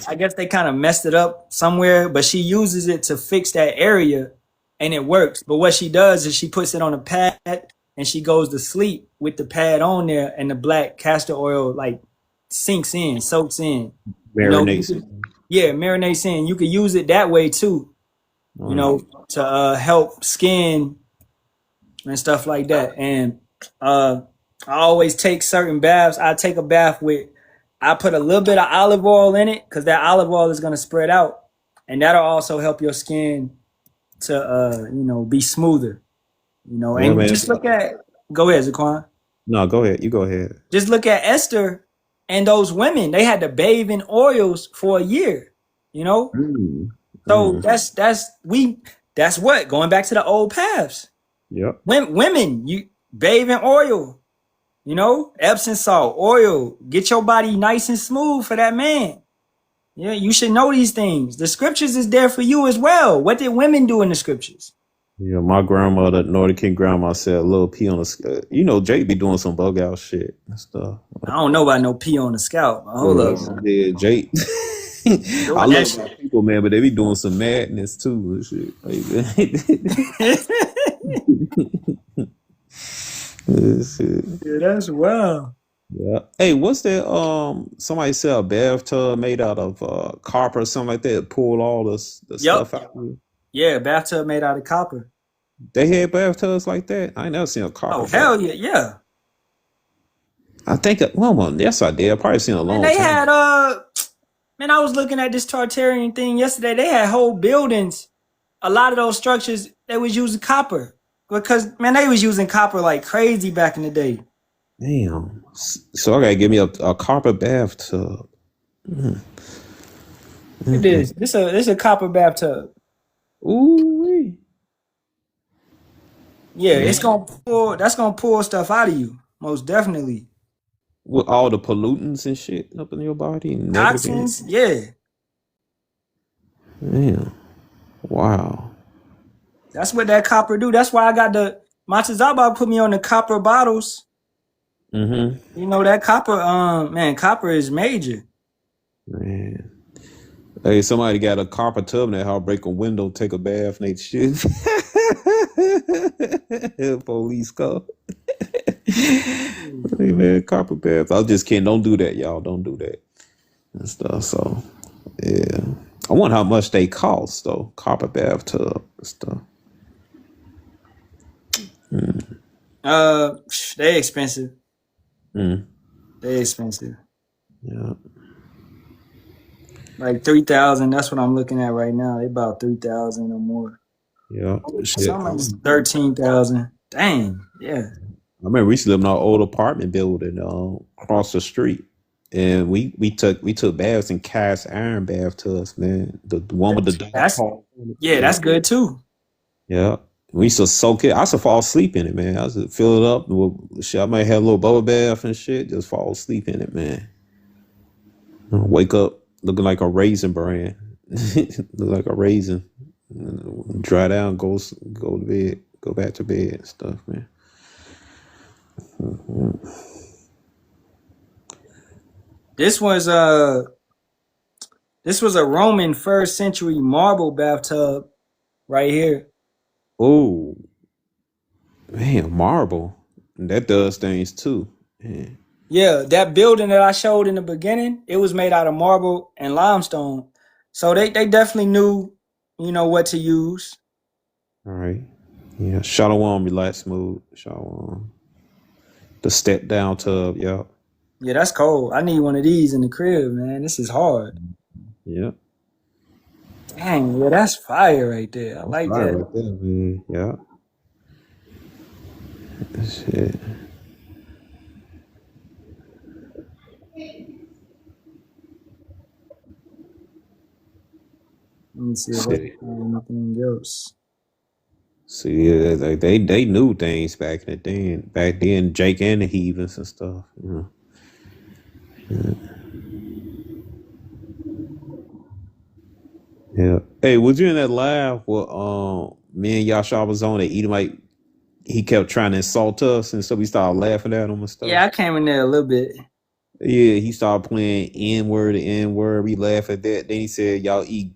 I guess they kind of messed it up somewhere, but she uses it to fix that area and it works. But what she does is she puts it on a pad and she goes to sleep with the pad on there, and the black castor oil like soaks in. Marination. Marinates in. You could use it that way too, to help skin and stuff like that. And I always take certain baths. I take a bath I put a little bit of olive oil in it because that olive oil is going to spread out, and that'll also help your skin to be smoother. And just look at. Go ahead, Zaquan. No, go ahead. You go ahead. Just look at Esther and those women. They had to bathe in oils for a year. So that's what going back to the old paths. Yep. Women, you bathe in oil. Epsom salt, oil, get your body nice and smooth for that man. Yeah, you should know these things. The scriptures is there for you as well. What did women do in the scriptures? Yeah, my grandmother, Northern King grandma, said a little pee on the scalp. Jake be doing some bug out shit and stuff. I don't know about no pee on the scalp. Hold up. Yeah, Jake. I love my people, man, but they be doing some madness too and shit. Yeah, that's wild. Yeah. Hey, what's that? Somebody said a bathtub made out of copper or something like that. Pull all the stuff out of it. Yeah, bathtub made out of copper. They had bathtubs like that. I ain't never seen a copper. Oh hell yeah, yeah. I think yes I did. I probably seen a long. They time. had man, I was looking at this Tartarian thing yesterday. They had whole buildings. A lot of those structures they was using copper because man, they was using copper like crazy back in the day. Damn. So I gotta give me a copper bathtub. It is. This a copper bathtub. Ooh. Yeah, it's gonna pull. That's gonna pull stuff out of you, most definitely. With all the pollutants and shit up in your body, Toxins. Yeah. Damn. Wow. That's what that copper do. That's why I got my Tazaba put me on the copper bottles. Mm-hmm. That copper. Man, copper is major. Man. Hey, somebody got a copper tub in their house, break a window, take a bath, and they shit. Police car. Hey man, copper bath. I was just kidding. Don't do that, y'all. Don't do that and stuff. So yeah, I wonder how much they cost though. Copper bathtub and stuff. They expensive. Mm. They expensive. Yeah. Like 3,000. That's what I'm looking at right now. They about 3,000 or more. Yeah. Shit. Some like 13,000. Dang. Yeah. I remember we used to live in our old apartment building across the street, and we took baths in cast iron bathtubs, man. The one with the dark That's part. that's good too. Yeah. We used to soak it. I used to fall asleep in it, man. I used to fill it up. Shit, I might have a little bubble bath and shit. Just fall asleep in it, man. Wake up looking like a raisin bran. Look like a raisin. Dry down, go to bed, go back to bed and stuff, man. This was a Roman first century marble bathtub right here. Oh, man, marble. That does things too. Man. Yeah, that building that I showed in the beginning, it was made out of marble and limestone. So they definitely knew, what to use. All right. Yeah. Shalawam, relax smooth. Shalawam. The step down tub, yeah. Yeah, that's cold. I need one of these in the crib, man. This is hard. Yeah. Dang, yeah, that's fire right there. I like Right that. right there, man. Yeah. Shit. Let me see if I can find anything else. See, yeah, they knew things back in the day. Back then, Jake and the Heathens and stuff. Yeah. Hey, was you in that live with me and Yasha was on it? Edomite, he kept trying to insult us, and so we started laughing at him and stuff. Yeah, I came in there a little bit. Yeah, he started playing N word to N word. We laughed at that. Then he said, y'all eat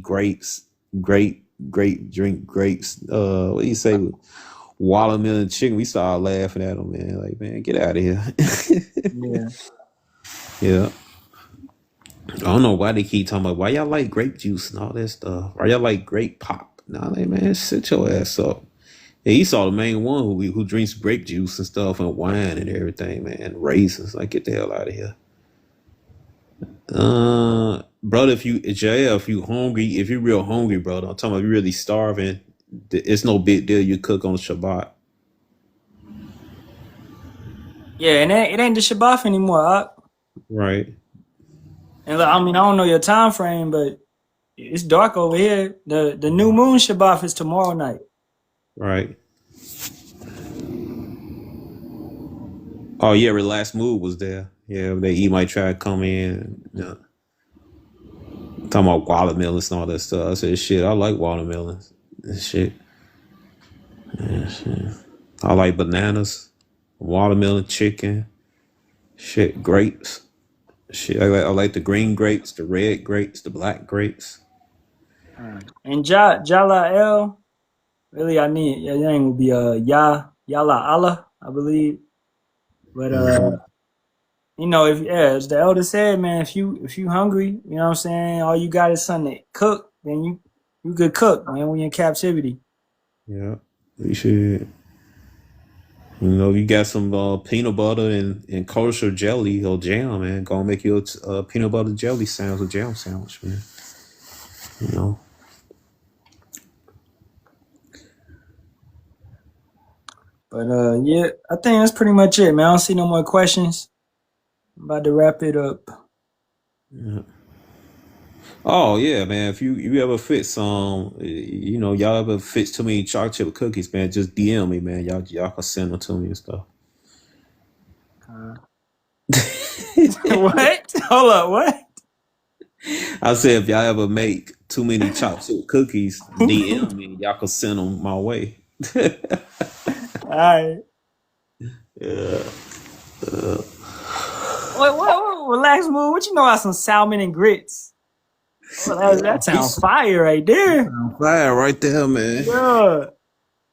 grapes, drink grapes. What do you say? Watermelon chicken. We started laughing at him, man. Like, man, get out of here. Yeah. Yeah. I don't know why they keep talking about why y'all like grape juice and all that stuff. Why y'all like grape pop? Nah, like, man, sit your ass up. Yeah, he saw the main one who drinks grape juice and stuff and wine and everything, man. Raisins. Like, get the hell out of here. Brother, if you hungry, if you're real hungry, brother, I'm talking about you really starving, it's no big deal you cook on Shabbat. Yeah, and it ain't the Shabbat anymore. Right. And I mean, I don't know your time frame, but it's dark over here. The new moon Shabbat is tomorrow night. Right. Oh yeah, Relaxed Mood was there. Yeah, he might try to come in. Talking about watermelons and all that stuff. I said, shit, I like watermelons. And shit. Yeah, shit. I like bananas, watermelon, chicken, shit, grapes. Shit, I like the green grapes, the red grapes, the black grapes. And Jala, really, I need your name would be Yala Allah, I believe. But as the elder said, man, if you hungry, you know what I'm saying, all you got is something to cook, then you could cook, man, when you're in captivity. Yeah, we should. You got some peanut butter and kosher jelly or jam, man. Go make you a peanut butter jelly sandwich or jam sandwich, man. But yeah, I think that's pretty much it, man. I don't see no more questions. I'm about to wrap it up. Yeah. Oh yeah, man. If you ever fit some, y'all ever fits too many chocolate chip cookies, man, just DM me, man. Y'all can send them to me and stuff. What? Hold up, what? I said if y'all ever make too many chocolate chip cookies, DM me. Y'all can send them my way. All right. Yeah. What? Relax, mood. What you know about some salmon and grits? Oh, that sounds fire right there. Fire right there, man. Yeah.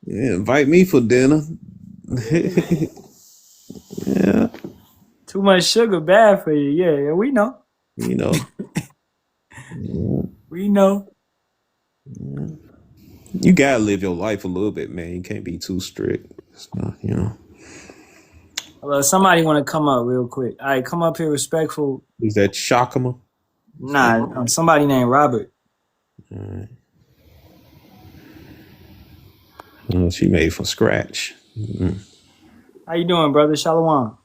Yeah, invite me for dinner. Yeah, Too much sugar bad for you. Yeah, we know. you know. We know. You gotta live your life a little bit, man. You can't be too strict. You know. Well, somebody want to come up real quick. All right, come up here, respectful. Is that Shakama? Nah, somebody named Robert. She made from scratch. How you doing, brother? Shalawam.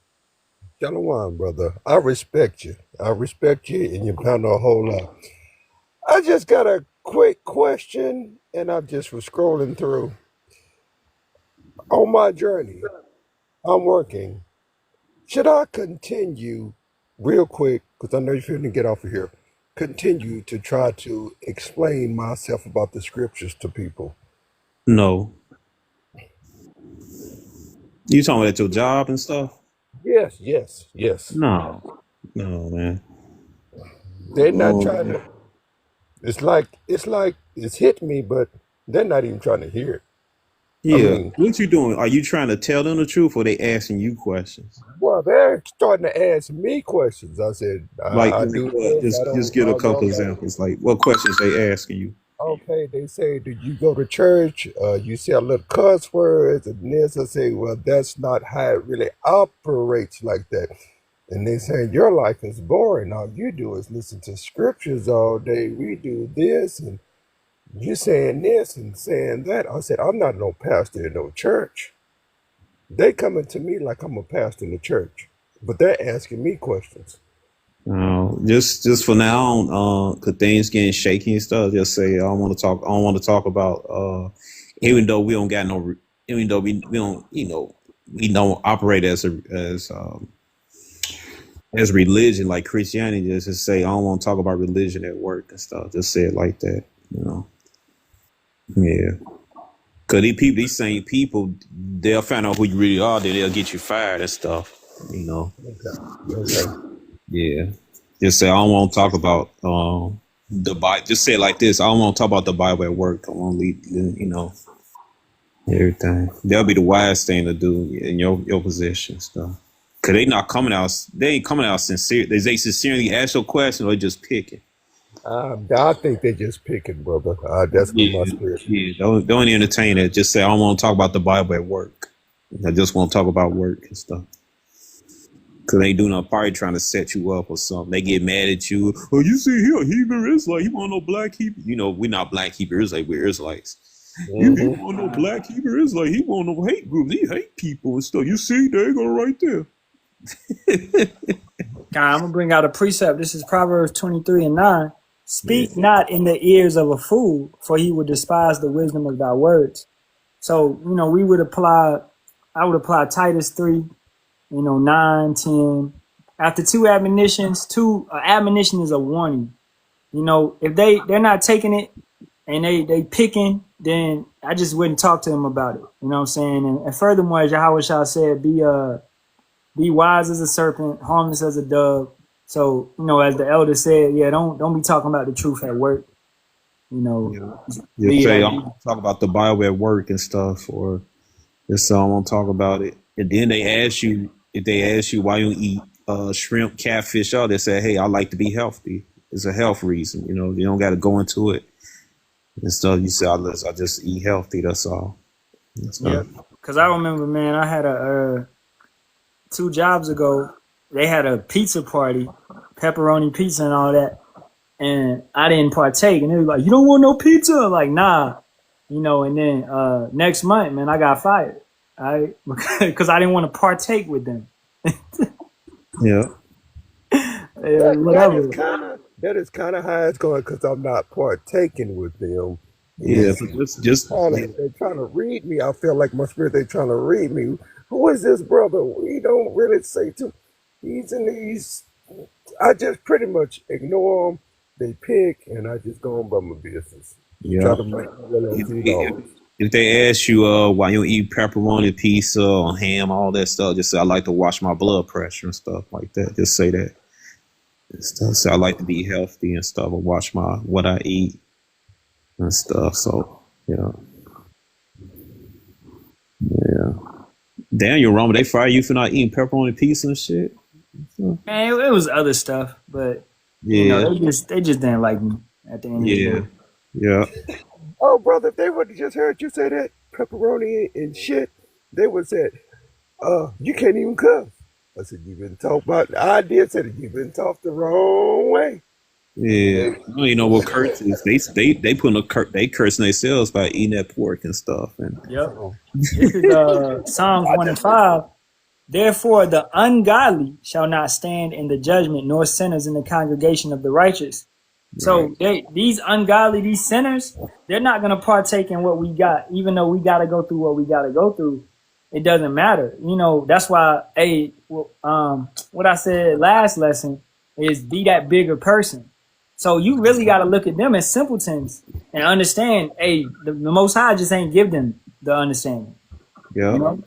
Shalawam, brother. I respect you. I respect you, and you pound a whole lot. I just got a quick question, and I just was scrolling through. On my journey, I'm working. Should I continue real quick, because I know you're finna get off of here, continue to try to explain myself about the scriptures to people? No. You talking about at your job and stuff? Yes, yes, yes. No. No, man. They're not Oh, trying to, it's like it's hit me, but they're not even trying to hear it. I yeah. mean, What you doing? Are you trying to tell them the truth or they asking you questions? well, they're starting to ask me questions. I said, Like I do what? this, Just get a I couple don't know. examples. Like what questions they asking you? Okay, they say, do you go to church? You say a little cuss words and this. I say, well, that's not how it really operates like that. And they say, your life is boring. All you do is listen to scriptures all day. We do this, and you saying this and saying that. I said, I'm not no pastor in no church. They coming to me like I'm a pastor in the church, but they're asking me questions. Just for now, cause things getting shaky and stuff. Just say I don't want to talk. I don't want to talk about. Even though we don't got no. Even though we don't. We don't operate as religion like Christianity. Just say I don't want to talk about religion at work and stuff. Just say it like that. Yeah. Cause these same people, they'll find out who you really are. Then they'll get you fired and stuff. Okay. Okay. Yeah. Just say I don't want to talk about the Bible. Just say it like this. I don't want to talk about the Bible at work. I want to leave, everything. That'll be the wise thing to do in your position stuff. Cause they not coming out. They ain't coming out sincere. They sincerely ask your question or they just picking. I think they're just picking, brother. That's what my Yeah, spirit. yeah. Don't entertain it. Just say I don't want to talk about the Bible at work. I just want to talk about work and stuff. Cause they do not probably trying to set you up or something. They get mad at you. Oh, you see here, Hebrew Israelite. He want no black Hebrew. We're not black Hebrew Israelite. We're Israelites. He Hmm. want no black Hebrew Israelite. He want no hate groups. He hate people and stuff. You see, there you go right there. God, I'm gonna bring out a precept. This is Proverbs 23:9. Yeah. Speak not in the ears of a fool, for he will despise the wisdom of thy words. So, we would apply, I would apply Titus 3, 9, 10. After two admonitions, admonition is a warning. If they're not taking it and they picking, then I just wouldn't talk to them about it. You know what I'm saying? And furthermore, as Yahweh Shah said, be wise as a serpent, harmless as a dove. So, as the elder said, yeah, don't be talking about the truth at work. Yeah. Just Leave say I that. don't talk about the Bible at work and stuff, or just say I won't talk about it. And then if they ask you why you eat shrimp, catfish, all they say, hey, I like to be healthy. It's a health reason. You don't got to go into it and stuff. You say I just eat healthy. That's all. That's Yeah. all. Cause I remember, man, I had 2 jobs ago, they had a pizza party, pepperoni pizza and all that. And I didn't partake. And they was like, you don't want no pizza? I'm like, nah. And then next month, man, I got fired. Because I didn't want to partake with them. Yeah. That is Whatever. kind of how it's going because I'm not partaking with them. Yeah. Is Just yeah. they're trying to read me. I feel like my spirit. They're trying to read me. Who is this brother? We don't really say to. He's in these. I just pretty much ignore them. They pick, and I just go on by my business. Yeah. Try to make little If, few if, dollars. if they ask you why you eat pepperoni pizza or ham, all that stuff, just say I like to watch my blood pressure and stuff like that. Just say that. And stuff. Say I like to be healthy and stuff, or watch what I eat and stuff. So yeah. Yeah. Damn, you're wrong. They fire you for not eating pepperoni pizza and shit. Man, it was other stuff, but you know, Yeah, they just didn't like me at the end of the yeah, day. yeah. Oh, brother, if they would have just heard you say that pepperoni and shit, they would have said, you can't even cuss. I said, you've been taught about, I did say that you've been taught the wrong way. Yeah, well, you know what curses? They put they cursing themselves by eating that pork and stuff. And Yep. So, This is Psalms I 1 and just, 5. Therefore, the ungodly shall not stand in the judgment, nor sinners in the congregation of the righteous. right, So these ungodly, these sinners, they're not going to partake in what we got, even though we got to go through what we got to go through. It doesn't matter. You know, that's why, what I said last lesson is be that bigger person. So you really got to look at them as simpletons and understand, the Most High just ain't give them the understanding. yeah. You know?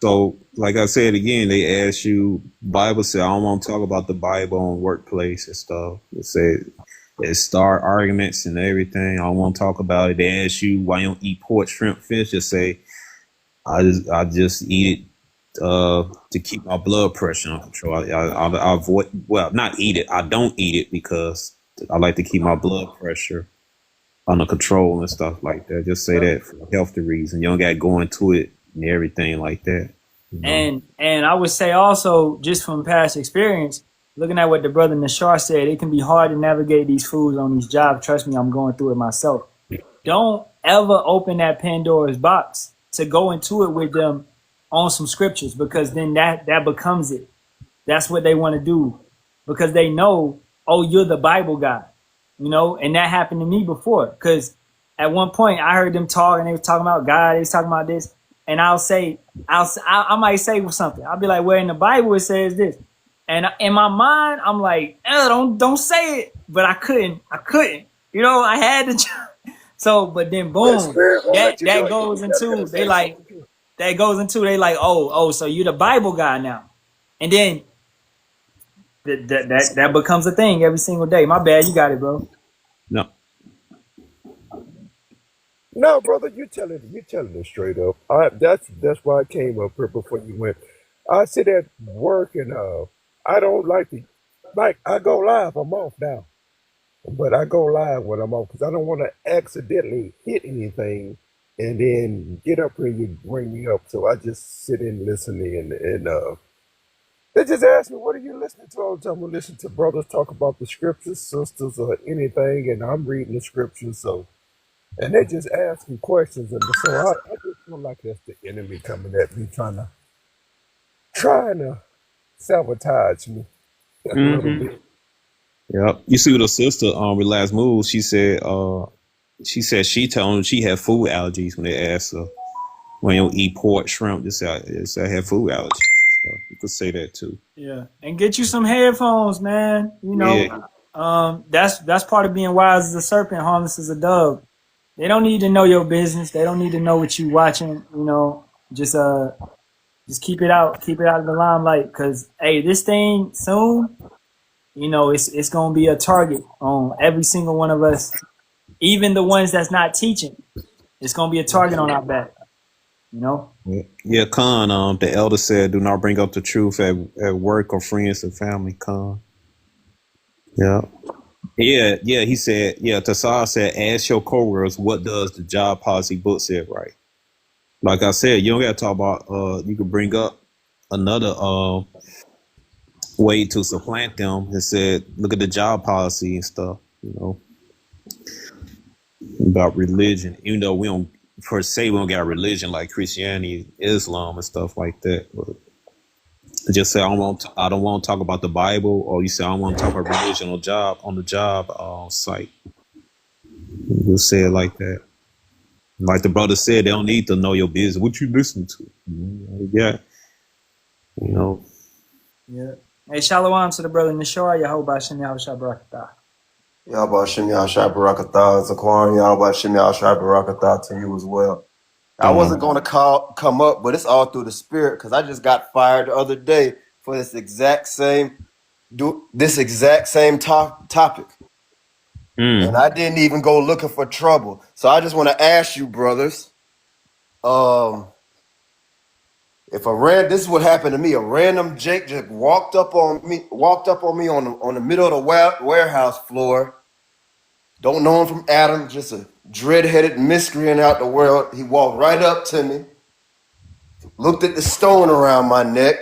So, like I said again, they ask you. Bible said, I don't want to talk about the Bible in workplace and stuff. It said it start arguments and everything. I don't want to talk about it. They ask you why you don't eat pork, shrimp, fish. Just say I just eat it to keep my blood pressure under control. I avoid, well, not eat it. I don't eat it because I like to keep my blood pressure under control and stuff like that. Just say that for healthy reasons. You don't got to go into it and everything like that. You know? And I would say also, just from past experience, looking at what the brother Nashar said, it can be hard to navigate these foods on these jobs. Trust me, I'm going through it myself. Don't ever open that Pandora's box to go into it with them on some scriptures, because then that becomes it. That's what they want to do, because they know, oh, you're the Bible guy, you know. And that happened to me before, because at one point I heard them talk and they were talking about God, they was talking about this, and I might say something. I'll be like, well, in the Bible it says this, and in my mind I'm like, don't say it, but I couldn't, you know, I had to. So, but then the boom, spirit won't let you do that it. goes You gotta into say something. they like, oh, so you're the Bible guy now, and then that becomes a thing every single day. My bad, you got it, bro. No. No, brother, you telling it straight up. That's why I came up here before you went. I sit at work and I don't like I go live. I'm off now, but I go live when I'm off because I don't want to accidentally hit anything and then get up here and you bring me up. So I just sit and listen in and they just ask me, "What are you listening to all the time?" We listen to brothers talk about the scriptures, sisters, or anything, and I'm reading the scriptures. So and they just asking questions, and so I just feel like that's the enemy coming at me, trying to sabotage me a little Mm-hmm. bit. Yep. You see with her sister with last move, she said she told them she had food allergies when they asked her when you eat pork, shrimp. Just say I had food allergies. So you could say that too. Yeah, and get you some headphones, man. You Yeah. know, that's part of being wise as a serpent, harmless as a dove. They don't need to know your business. They don't need to know what you watching. You know, just keep it out of the limelight, because hey, this thing soon, you know, it's gonna be a target on every single one of us, even the ones that's not teaching. It's gonna be a target on our back. You know. Yeah, Con, the elder said, do not bring up the truth at work or friends and family, Con. Yeah. Yeah, he said, Tassar said, ask your coworkers, what does the job policy book say, right? Like I said, you don't got to talk about, you can bring up another way to supplant them and said, look at the job policy and stuff, you know, about religion. Even though we don't, per se, we don't got religion like Christianity, Islam and stuff like that. But just say, I don't want to talk about the Bible, or you say, I don't want to talk about religion on the job site. You say it like that. Like the brother said, they don't need to know your business. What you listening to? Yeah, you know. Yeah. Hey, shalom to the brother Nashar. Yahweh Shem Yahushua Barakatah. Yahweh Shem Yahshua Barakatah, Zaquan, Yahweh Shem Yahshua Barakatah to you as well. I wasn't going to come up, but it's all through the spirit because I just got fired the other day for this exact same topic. And I didn't even go looking for trouble. So I just want to ask you, brothers, If this is what happened to me. A random Jake just walked up on me on the middle of the warehouse floor. Don't know him from Adam, just a dread-headed miscreant out the world. He walked right up to me, looked at the stone around my neck.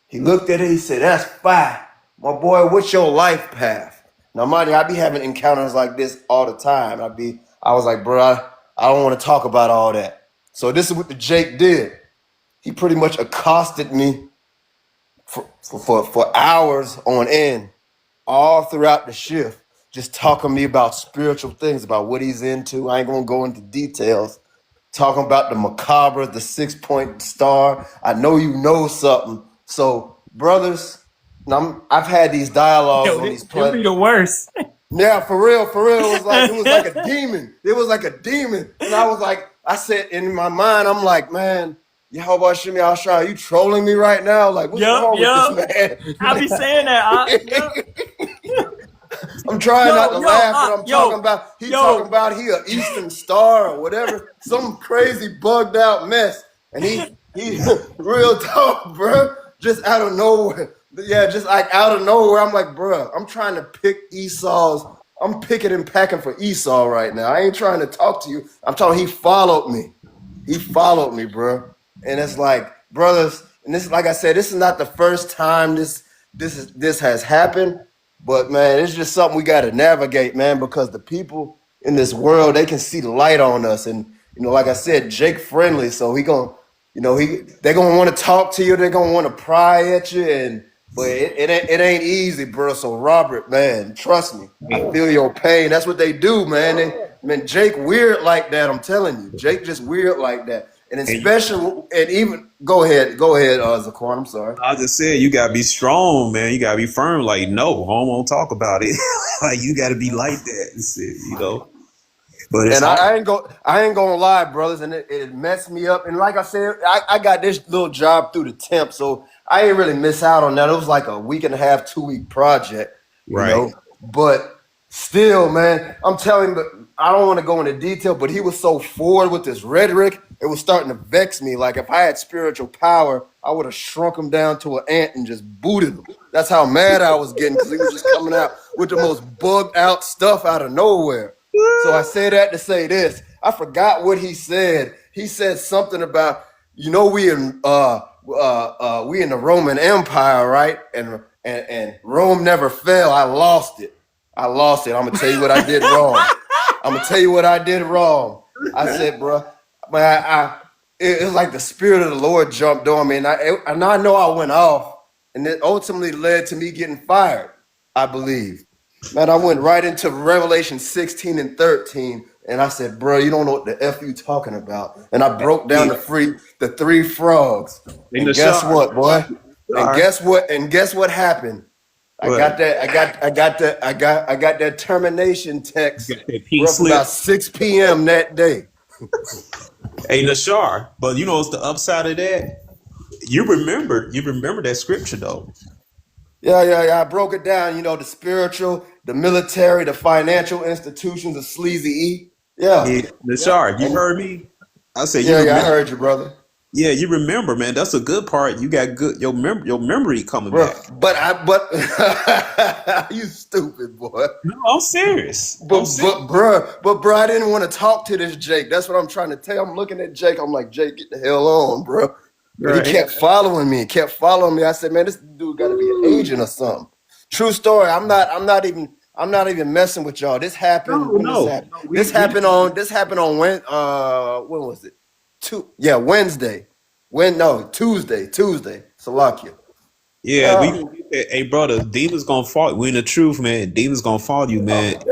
He looked at it, he said, "That's fine. My boy, what's your life path?" Now, mind you, I be having encounters like this all the time. I was like, bro, I don't want to talk about all that. So this is what the Jake did. He pretty much accosted me for hours on end, all throughout the shift, just talking to me about spiritual things, about what he's into. I ain't gonna go into details. Talking about the macabre, the 6-point star. I know you know something. So, brothers, I've had these dialogues on these It'll be the worst. Yeah, for real. It was like a demon. It was like a demon. And I said in my mind, I'm like, man, Yahweh Shem Yasharahla, you trolling me right now? Like, what's wrong with this man? I be saying that. I'm trying not to laugh, but I'm talking about he an Eastern Star or whatever, some crazy bugged out mess. And he real talk, bro, just out of nowhere. Yeah, just like out of nowhere. I'm like, bro, I'm trying to pick I'm picking and packing for Esau right now. I ain't trying to talk to you. I'm talking, he followed me. He followed me, bro. And it's like, brothers, and this, like I said, this is not the first time this has happened. But man, it's just something we got to navigate, man, because the people in this world, they can see the light on us. And, like I said, Jake friendly. So they're going to want to talk to you. They're going to want to pry at you. But it ain't easy, bro. So Robert, man, trust me, I feel your pain. That's what they do, man. Jake weird like that. I'm telling you, Jake just weird like that. And especially, and even go ahead, Zaquan. I'm sorry. I just said you gotta be strong, man. You gotta be firm. Like, no, I won't talk about it. Like, you gotta be like that, But it's I ain't gonna lie, brothers, and it messed me up. And like I said, I got this little job through the temp, so I ain't really miss out on that. It was like a 1.5, 2-week project, right. But still, man, I'm telling you, I don't want to go into detail, but he was so forward with this rhetoric, it was starting to vex me. Like, if I had spiritual power, I would have shrunk him down to an ant and just booted him. That's how mad I was getting, because he was just coming out with the most bugged out stuff out of nowhere. So I say that to say this. I forgot what he said. He said something about, we in the Roman Empire, right? And Rome never fell. I lost it. I'm gonna tell you what I did wrong. I said, bro, it was like the spirit of the Lord jumped on me, and I know I went off, and it ultimately led to me getting fired, I believe. Man, I went right into Revelation 16 and 13, and I said, bro, you don't know what the F you talking about. And I broke down the 3 frogs. And guess what, boy? And guess what happened? I got that termination text roughly about 6 p.m. that day. Hey, Nashar, but what's the upside of that? You remember that scripture though. Yeah. I broke it down, the spiritual, the military, the financial institutions of Sleazy E. Yeah. Nashar, you heard me? I said, I heard you, brother. Yeah, you remember, man. That's a good part. You got good your memory coming back. But you stupid boy. No, I'm serious. But bro, I didn't want to talk to this Jake. That's what I'm trying to tell you. I'm looking at Jake. I'm like, Jake, get the hell on, bro. Right. He kept following me. I said, man, this dude got to be an agent or something. True story. I'm not even messing with y'all. This happened. This happened on when was it? Wednesday. Tuesday. Salakia. Yeah, we gonna get that. Hey, brother, demons gonna follow. We in the truth, man. Demons gonna follow you, man.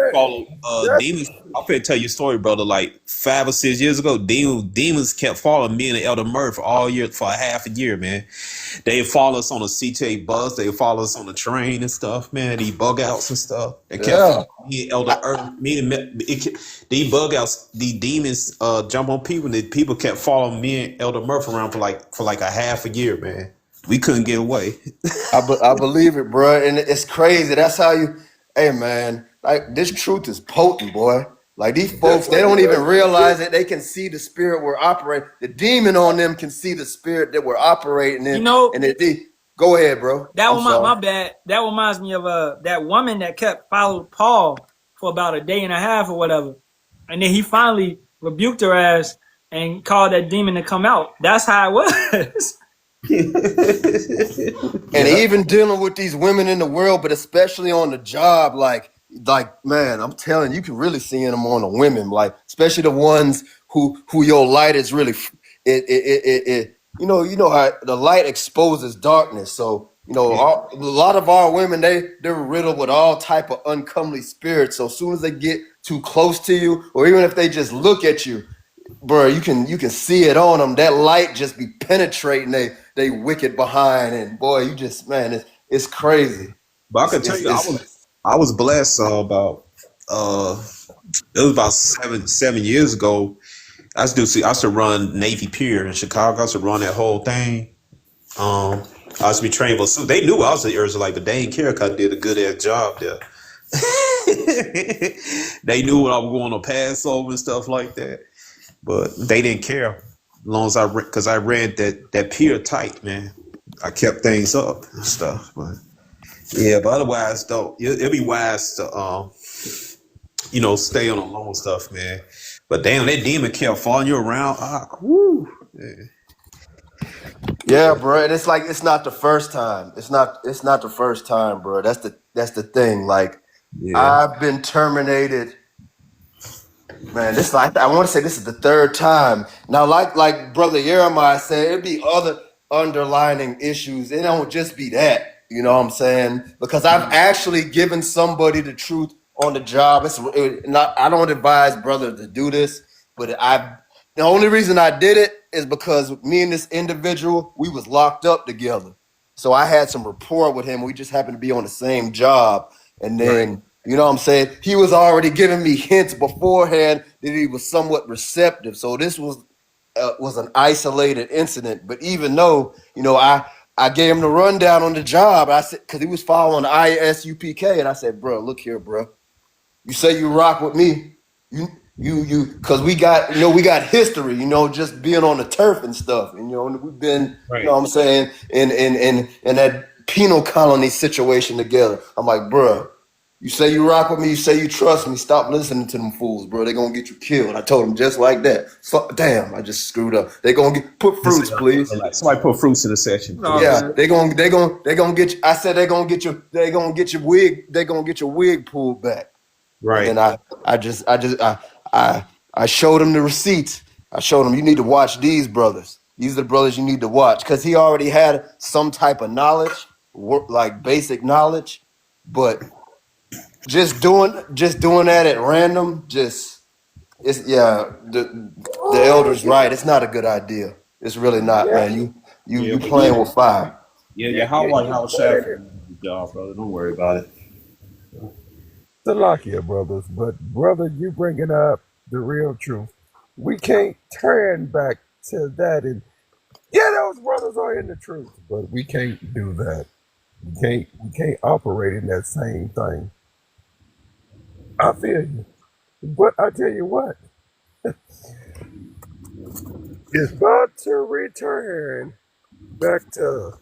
Demons. I'm finna tell you a story, brother. Like 5 or 6 years ago, demons kept following me and Elder Murph all year for a half a year, man. They follow us on a CTA bus. They follow us on the train and stuff, man. These bug outs and stuff. They kept following me and Elder Earth. These bug outs, these demons jump on people. And the people kept following me and Elder Murph around for like a half a year, man. We couldn't get away. I believe it, bro, and it's crazy. That's how you. Hey, man, like this truth is potent, boy. Like these folks, they don't even realize it. They can see the spirit we're operating. The demon on them can see the spirit that we're operating You in. know, And go ahead, bro. that I'm was my sorry. bad. That reminds me of that woman that kept followed Paul for about a day and a half or whatever, and then he finally rebuked her ass and called that demon to come out. That's how it was. And Yeah. even dealing with these women in the world, but especially on the job, like man, I'm telling you, you can really see them on the women, like especially the ones who your light is really you know how the light exposes darkness. So Yeah. a lot of our women, they're riddled with all type of uncomely spirits. So as soon as they get too close to you, or even if they just look at you, bro, you can see it on them. That light just be penetrating they wicked behind, and boy, you just, man, it's crazy. But I can tell you, I was blessed about it was about 7 years ago. I used to run Navy Pier in Chicago. I used to run that whole thing. I used to be trained, but so they knew I was an Israelite, but they didn't care because I did a good ass job there. They knew what I was going to Passover and stuff like that, but they didn't care as long as because I ran that pier tight, man. I kept things up and stuff, but yeah. But otherwise, though, it'd be wise to stay on the low stuff, man. But damn, that demon kept following you around. Woo. Yeah, bro. And it's like it's not the first time. It's not the first time, bro. That's the thing. Like Yeah. I've been terminated. Man, this like I want to say this is the third time. Now, like Brother Jeremiah said, it'd be other underlining issues. It don't just be that. You know what I'm saying? Because I've actually given somebody the truth on the job. Not. I don't advise brother to do this, but the only reason I did it is because me and this individual, we was locked up together. So I had some rapport with him. We just happened to be on the same job. And Right. then, you know what I'm saying? He was already giving me hints beforehand that he was somewhat receptive. So this was an isolated incident. But even though, I gave him the rundown on the job, I said, because he was following ISUPK, and I said, bro, look here, bro. You say you rock with me, because we got history, just being on the turf and stuff, and we've been, Right. what I'm saying, in that penal colony situation together. I'm like, bruh, you say you rock with me, you say you trust me, stop listening to them fools, bro. They're gonna get you killed. I told him just like that. So, damn, I just screwed up. They gonna put fruits, please. Somebody put fruits in the section, Oh, please. Yeah, good. they gonna get you. I said they gonna get your wig pulled back. And Right. then I showed him the receipts. I showed him, you need to watch these brothers. These are the brothers you need to watch, because he already had some type of knowledge, like basic knowledge, but just doing that at random, the elder's right. It's not a good idea. It's really not, man. Yeah, You but playing with fire. yeah. How Shaq job, brother. Don't worry about it. Salakia, brothers. But, brother, you bringing up the real truth. We can't turn back to that. And, yeah, those brothers are in the truth. But we can't do that. We can't operate in that same thing. I feel you. But I tell you what, it's about to return back to,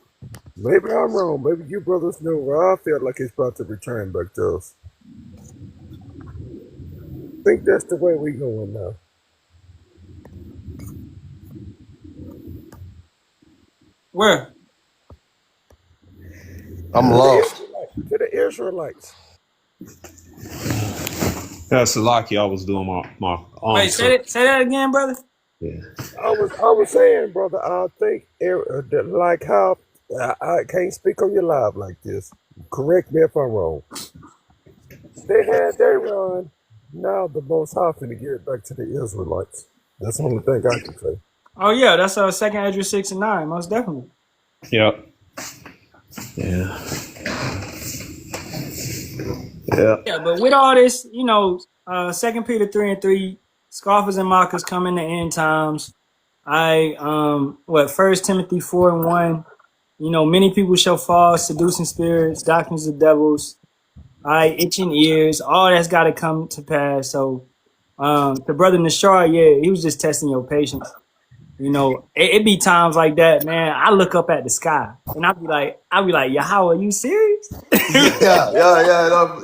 maybe I'm wrong. Maybe you brothers know where I feel like it's about to return back to us. I think that's the way we going now. Where? I'm To the lost. Israelites. To the Israelites. That's lucky I was doing my Wait, so say that again, brother. yeah. I was saying, brother, I think like how I can't speak on your live like this. Correct me if I'm wrong. They had their run. Now the Most High finna give it back to the Israelites. That's the only thing I can say. Oh yeah, that's second Ezra 6 and 9, most definitely. Yep. Yeah. Yeah. Yeah, but with all this, 2 Peter 3:3, scoffers and mockers come in the end times. First Timothy 4:1, many people shall fall, seducing spirits, doctrines of devils, itching ears, all that's gotta come to pass. So The brother Nashar, yeah, he was just testing your patience. You know, it be times like that, man. I look up at the sky and I'll be like, Yahweh, are you serious? Yeah,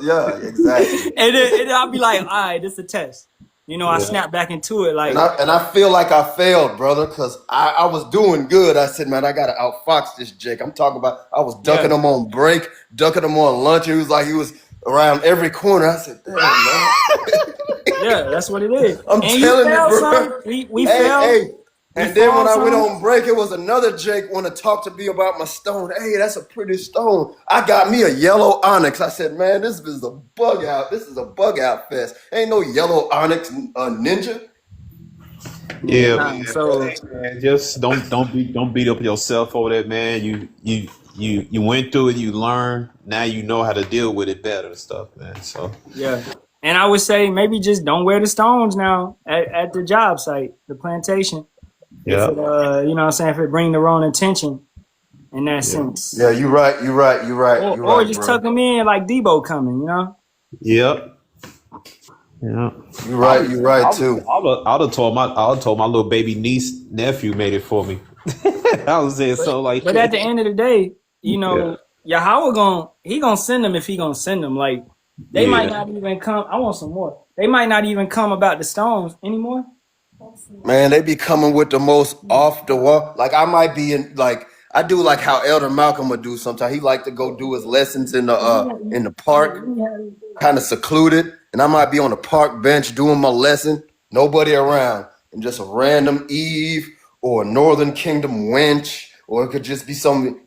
yeah, exactly. And then I'll be like, all right, this is a test. You know, I Yeah. snap back into it And like, I feel like I failed, brother, because I was doing good. I said, man, I gotta outfox this Jake. I'm talking about I was ducking yeah, him on break, ducking him on lunch. He was like he was around every corner. I said, damn, man. yeah, that's what it is. I'm And you telling you, fail bro. some. We Hey, fail. hey. We And then when fall I went some. on break, it was another Jake want to talk to me about my stone. Hey, that's a pretty stone. I got me a yellow onyx. I said, man, this is a bug out. This is a bug out fest. Ain't no yellow onyx ninja. Yeah, Yeah, nah. man. So Hey, man, just don't beat up yourself over that, man. You went through it, you learned. Now you know how to deal with it better and stuff, man. So yeah. And I would say maybe just don't wear the stones now at the job site, the plantation. If yeah, it you know what I'm saying, if it bring the wrong attention in that yeah, sense. Yeah, you're right. You're right. You're right. You're Or right, just tuck bro. them in like Debo coming, you know? yep, yeah. You're right. You're right too. I would told my little baby niece nephew made it for me. I was saying But so like, but at the end of the day, you yeah, know, Yahweh gonna send them if he gonna send them. Like they might yeah, not even come. I want some more. They might not even come about the stones anymore. Man, they be coming with the most off the wall. Like I might be in like I do like how Elder Malcolm would do sometimes. He like to go do his lessons in the park, kind of secluded, and I might be on the park bench doing my lesson, nobody around, and just a random Eve or a Northern Kingdom wench, or it could just be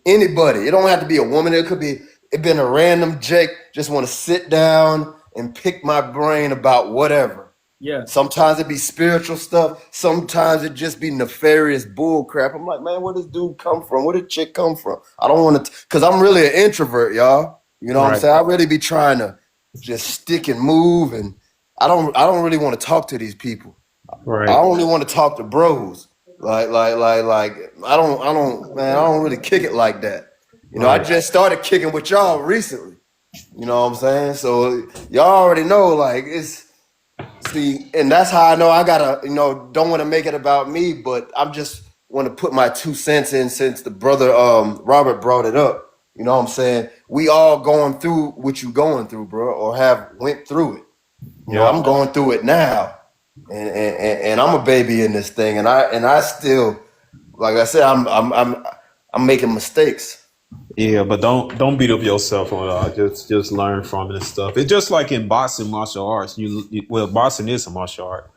anybody. It don't have to be a woman. It been a random Jake just want to sit down and pick my brain about whatever. Yeah, Sometimes it be spiritual stuff. Sometimes it just be nefarious bull crap. I'm like, man, where does dude come from? Where did chick come from? I don't want to, cause I'm really an introvert, y'all. You know what I'm right, saying? I really be trying to just stick and move, and I don't really want to talk to these people. I right, only want to talk to bros. Like. Man, I don't really kick it like that. You know, I right, just started kicking with y'all recently. You know what I'm saying? So y'all already know, like it's. See, and that's how I know I gotta, don't want to make it about me, but I'm just want to put my 2 cents in since the brother Robert brought it up. You know what I'm saying? We all going through what you going through, bro, or have went through it. You know, yeah. I'm going through it now, and I'm a baby in this thing, and I still, like I said, I'm making mistakes. Yeah, but don't beat up yourself on it. Just learn from it and stuff. It's just like in boxing, martial arts. Well, boxing is a martial art.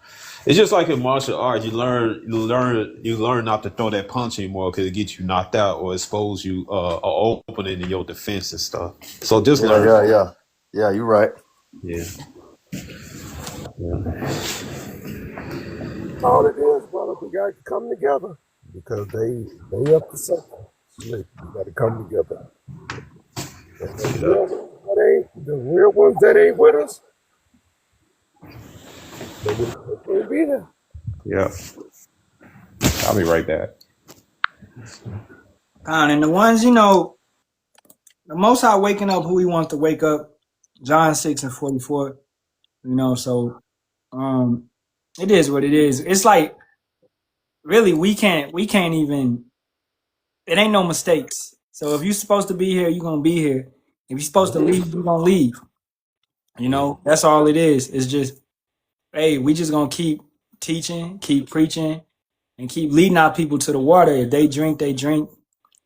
It's just like in martial arts. You learn not to throw that punch anymore because it gets you knocked out or expose you a opening in your defense and stuff. So just Yeah, learn yeah, from yeah, yeah. You're right. it. Yeah, All it is, brother. We got to come together because they up to something slick. We got to come together. And yeah, the real ones that ain't with us, they can't be there. yeah. I'll be right back. and the ones you know, the Most High waking up who he wants to wake up. John 6:44. You know, so it is what it is. It's like really we can't even. It ain't no mistakes. So if you're supposed to be here, you're gonna be here. If you're supposed to leave, you're gonna leave. You know, that's all it is. It's just, hey, we just gonna keep teaching, keep preaching, and keep leading our people to the water. If they drink, they drink.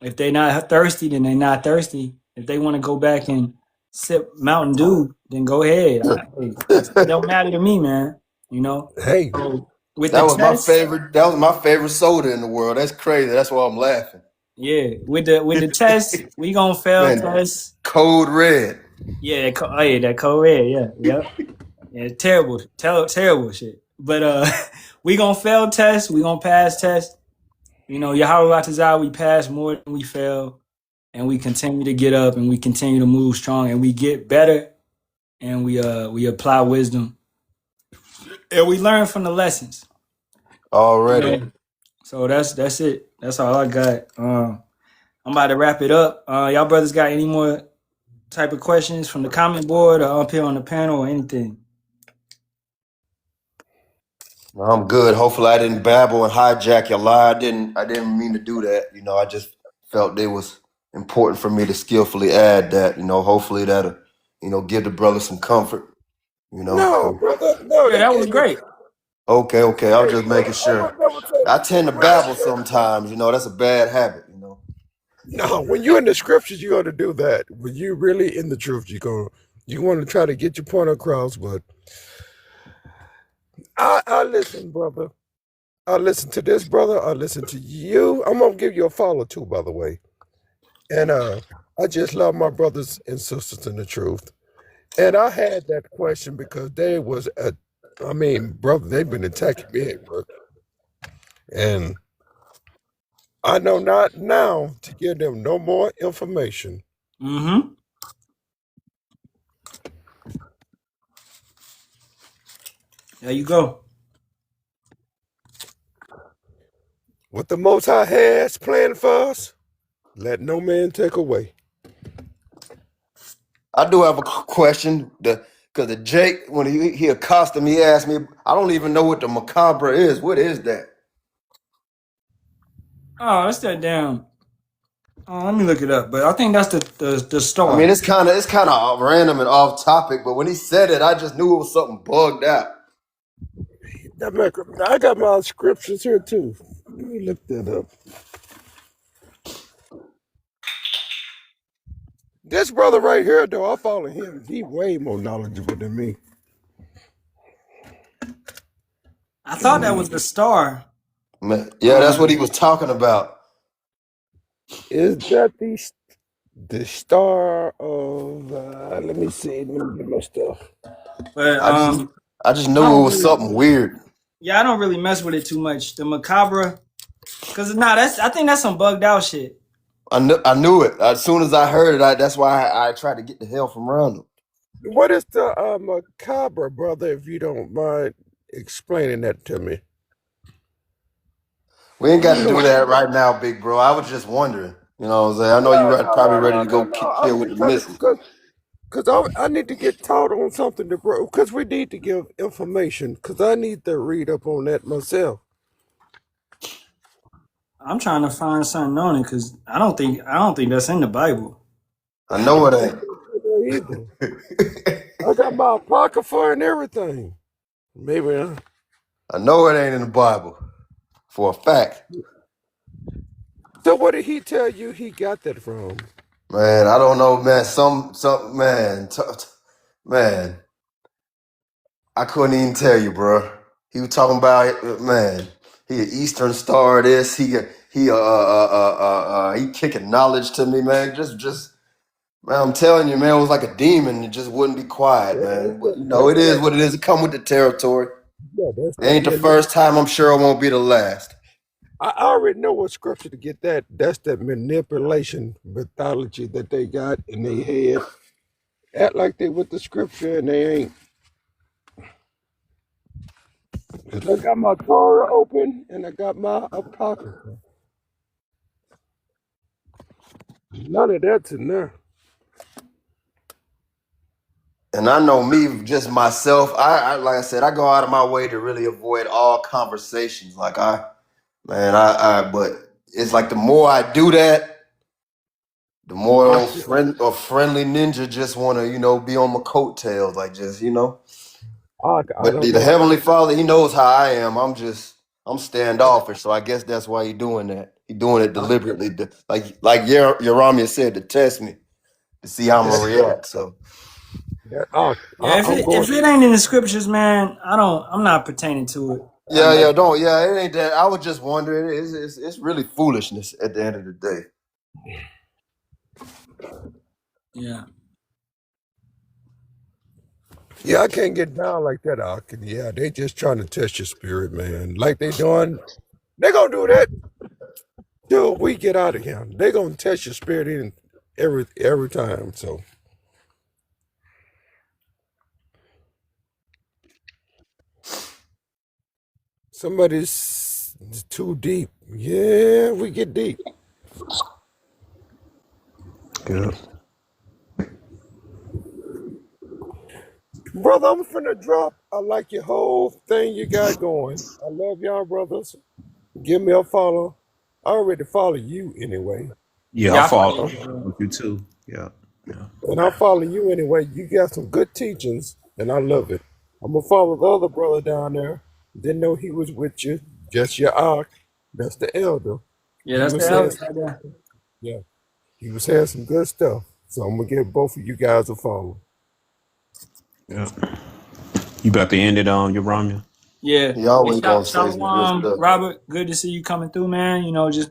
If they not thirsty, then they not thirsty. If they want to go back and sip Mountain Dew, then go ahead. Hey, it don't matter to me, man. You know. Hey, So with That the was my test, favorite. That was my favorite soda in the world. That's crazy. That's why I'm laughing. yeah, with the test, we gonna fail Man, test. Code Red. Yeah, oh yeah, that code red, yeah, yep. Yeah, terrible shit. But we gonna fail test, we gonna pass test. You know, Yahweh Ratazah, we pass more than we fail, and we continue to get up and we continue to move strong and we get better and we apply wisdom and we learn from the lessons. You Already. know? So that's it. That's all I got. I'm about to wrap it up. Y'all brothers got any more type of questions from the comment board or up here on the panel or anything? I'm good. Hopefully, I didn't babble and hijack your lie. I didn't mean to do that. I just felt it was important for me to skillfully add that. Hopefully that'll, give the brother some comfort. No, So brother. No, Yeah, it that was gave me. great. okay. I'm Hey, just brother, making I'm sure. gonna never say I tend to when the babble script. sometimes. That's a bad habit. No, when you're in the scriptures, you're gonna do that. When you really in the truth, you want to try to get your point across. But I listen, brother. I listen to this, brother. I listen to you. I'm gonna give you a follow too, by the way. And I just love my brothers and sisters in the truth. And I had that question because they was I mean, brother, they've been attacking me at work. And I know not now to give them no more information. Mm-hmm. There you go. What the Most High has planned for us, let no man take away. I do have a question. Because the Jake, when he accosted me, he asked me, I don't even know what the macabre is. What is that? Oh, that's that damn. Oh, let me look it up. But I think that's the I mean, star. it's kind of random and off topic, but when he said it, I just knew it was something bugged out. I got my scriptures here too. Let me look that up. This brother right here, though, I follow him. He way more knowledgeable than me. I thought that was the star. Man, yeah, that's what he was talking about. Is that the star of? Let me see. Let me get my stuff. But I just I just I knew it don't was really. something weird. Yeah, I don't really mess with it too much. The macabre, cause that's. I think that's some bugged out shit. I knew it as soon as I heard it. That's why I tried to get the hell from around him. What is the macabre, brother? If you don't mind explaining that to me. We ain't got You to know. do that right now, big bro. I was just wondering. You know what I'm saying? I know No, you're no, probably no, ready no, to no, go no. I'm chill with just the trying to missus. because I need to get taught on something to bro. Because we need to give information. Because I need to read up on that myself. I'm trying to find something on it, cause I don't think that's in the Bible. I know I it don't ain't. think so either. I got my apocrypha and everything. Maybe. I know it ain't in the Bible for a fact. So what did he tell you he got that from? Man, I don't know, man. Some man, man. I couldn't even tell you, bro. He was talking about man. He an Eastern Star. This he kicking knowledge to me, man. Just man, I'm telling you, man. It was like a demon. It just wouldn't be quiet, Yeah, man. But that's it is that. what it is. It come with the territory. Yeah, that's It that. ain't the first time. I'm sure it won't be the last. I already know what scripture to get that. That's that manipulation mythology that they got in their head. Act like they with the scripture and they ain't. 'Cause I got my Torah open and I got my apocrypha. None of that's in there. And I know me, just myself. I like I said, I go out of my way to really avoid all conversations. Like but it's like the more I do that, the more I, friendly ninja just want to, be on my coattails, like just. I But don't the know. Heavenly Father, He knows how I am. I'm standoffish, so I guess that's why He doing that. He doing it I, deliberately, Yeramia said, to test me, to see how I'm that, gonna react. So Yeah, I'm if going. it ain't in the scriptures, man, I'm not pertaining to it. yeah, yeah, don't yeah, it ain't that. I was just wondering. It's really foolishness at the end of the day. Yeah. Yeah, I can't get down like that, Ak. Yeah, they just trying to test your spirit, man. Like they doing. They gonna do that till we get out of here. They gonna test your spirit in every time. So somebody's too deep. Yeah, we get deep. Yeah. Brother, I'm finna drop I like your whole thing you got going. I love y'all, brothers. Give me a follow. I already follow you anyway. Yeah, I Yeah, I follow follow you, bro. with you too. Yeah. Yeah. And I follow you anyway. You got some good teachings, and I love it. I'm going to follow the other brother down there. Didn't know he was with you. Just your ark. That's the elder. Yeah, He that's was the saying, elders right there. yeah, he was saying some good stuff. So I'm going to give both of you guys a follow. Yeah. You about to end it on your ramen? Yeah. He Hey, always gonna say some good Shalom, stuff. Robert. Good to see you coming through, man. You know, just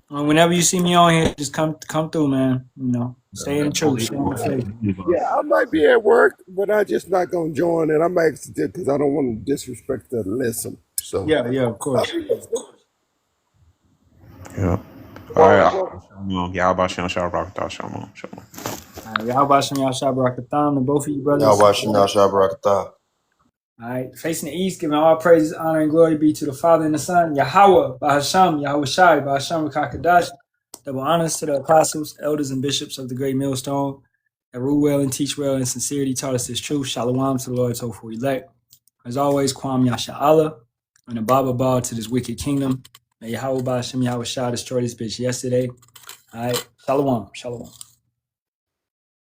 whenever you see me on here, just come through, man. You know, stay in the truth, stay in the faith. Yeah, I might be at work, but I just not going to join. And I'm actually because I don't want to disrespect the lesson. So Yeah, yeah, of I'll course. be listening. Yeah. All All right, right. brother. Y'all about Shalom. Shalom. Shalom. All right, y'all about Shem Yahshua Barakatham to both of you Y'all brothers. watching now, Shabrakatah. All right, facing the east, giving all praises, honor, and glory be to the Father and the Son, Yahweh, Bahasham, Yahweh Shai, Bahasham Rakakadash. Double honors to the apostles, elders, and bishops of the great millstone that rule well and teach well in sincerity, taught us this truth. Shalom to the Lord's hopeful elect. As always, Kwam Yasha'Allah, and a Baba Ba to this wicked kingdom. May Yahweh Bahasham Yahweh Shai destroy this bitch yesterday. All right, Shalom, Shalom.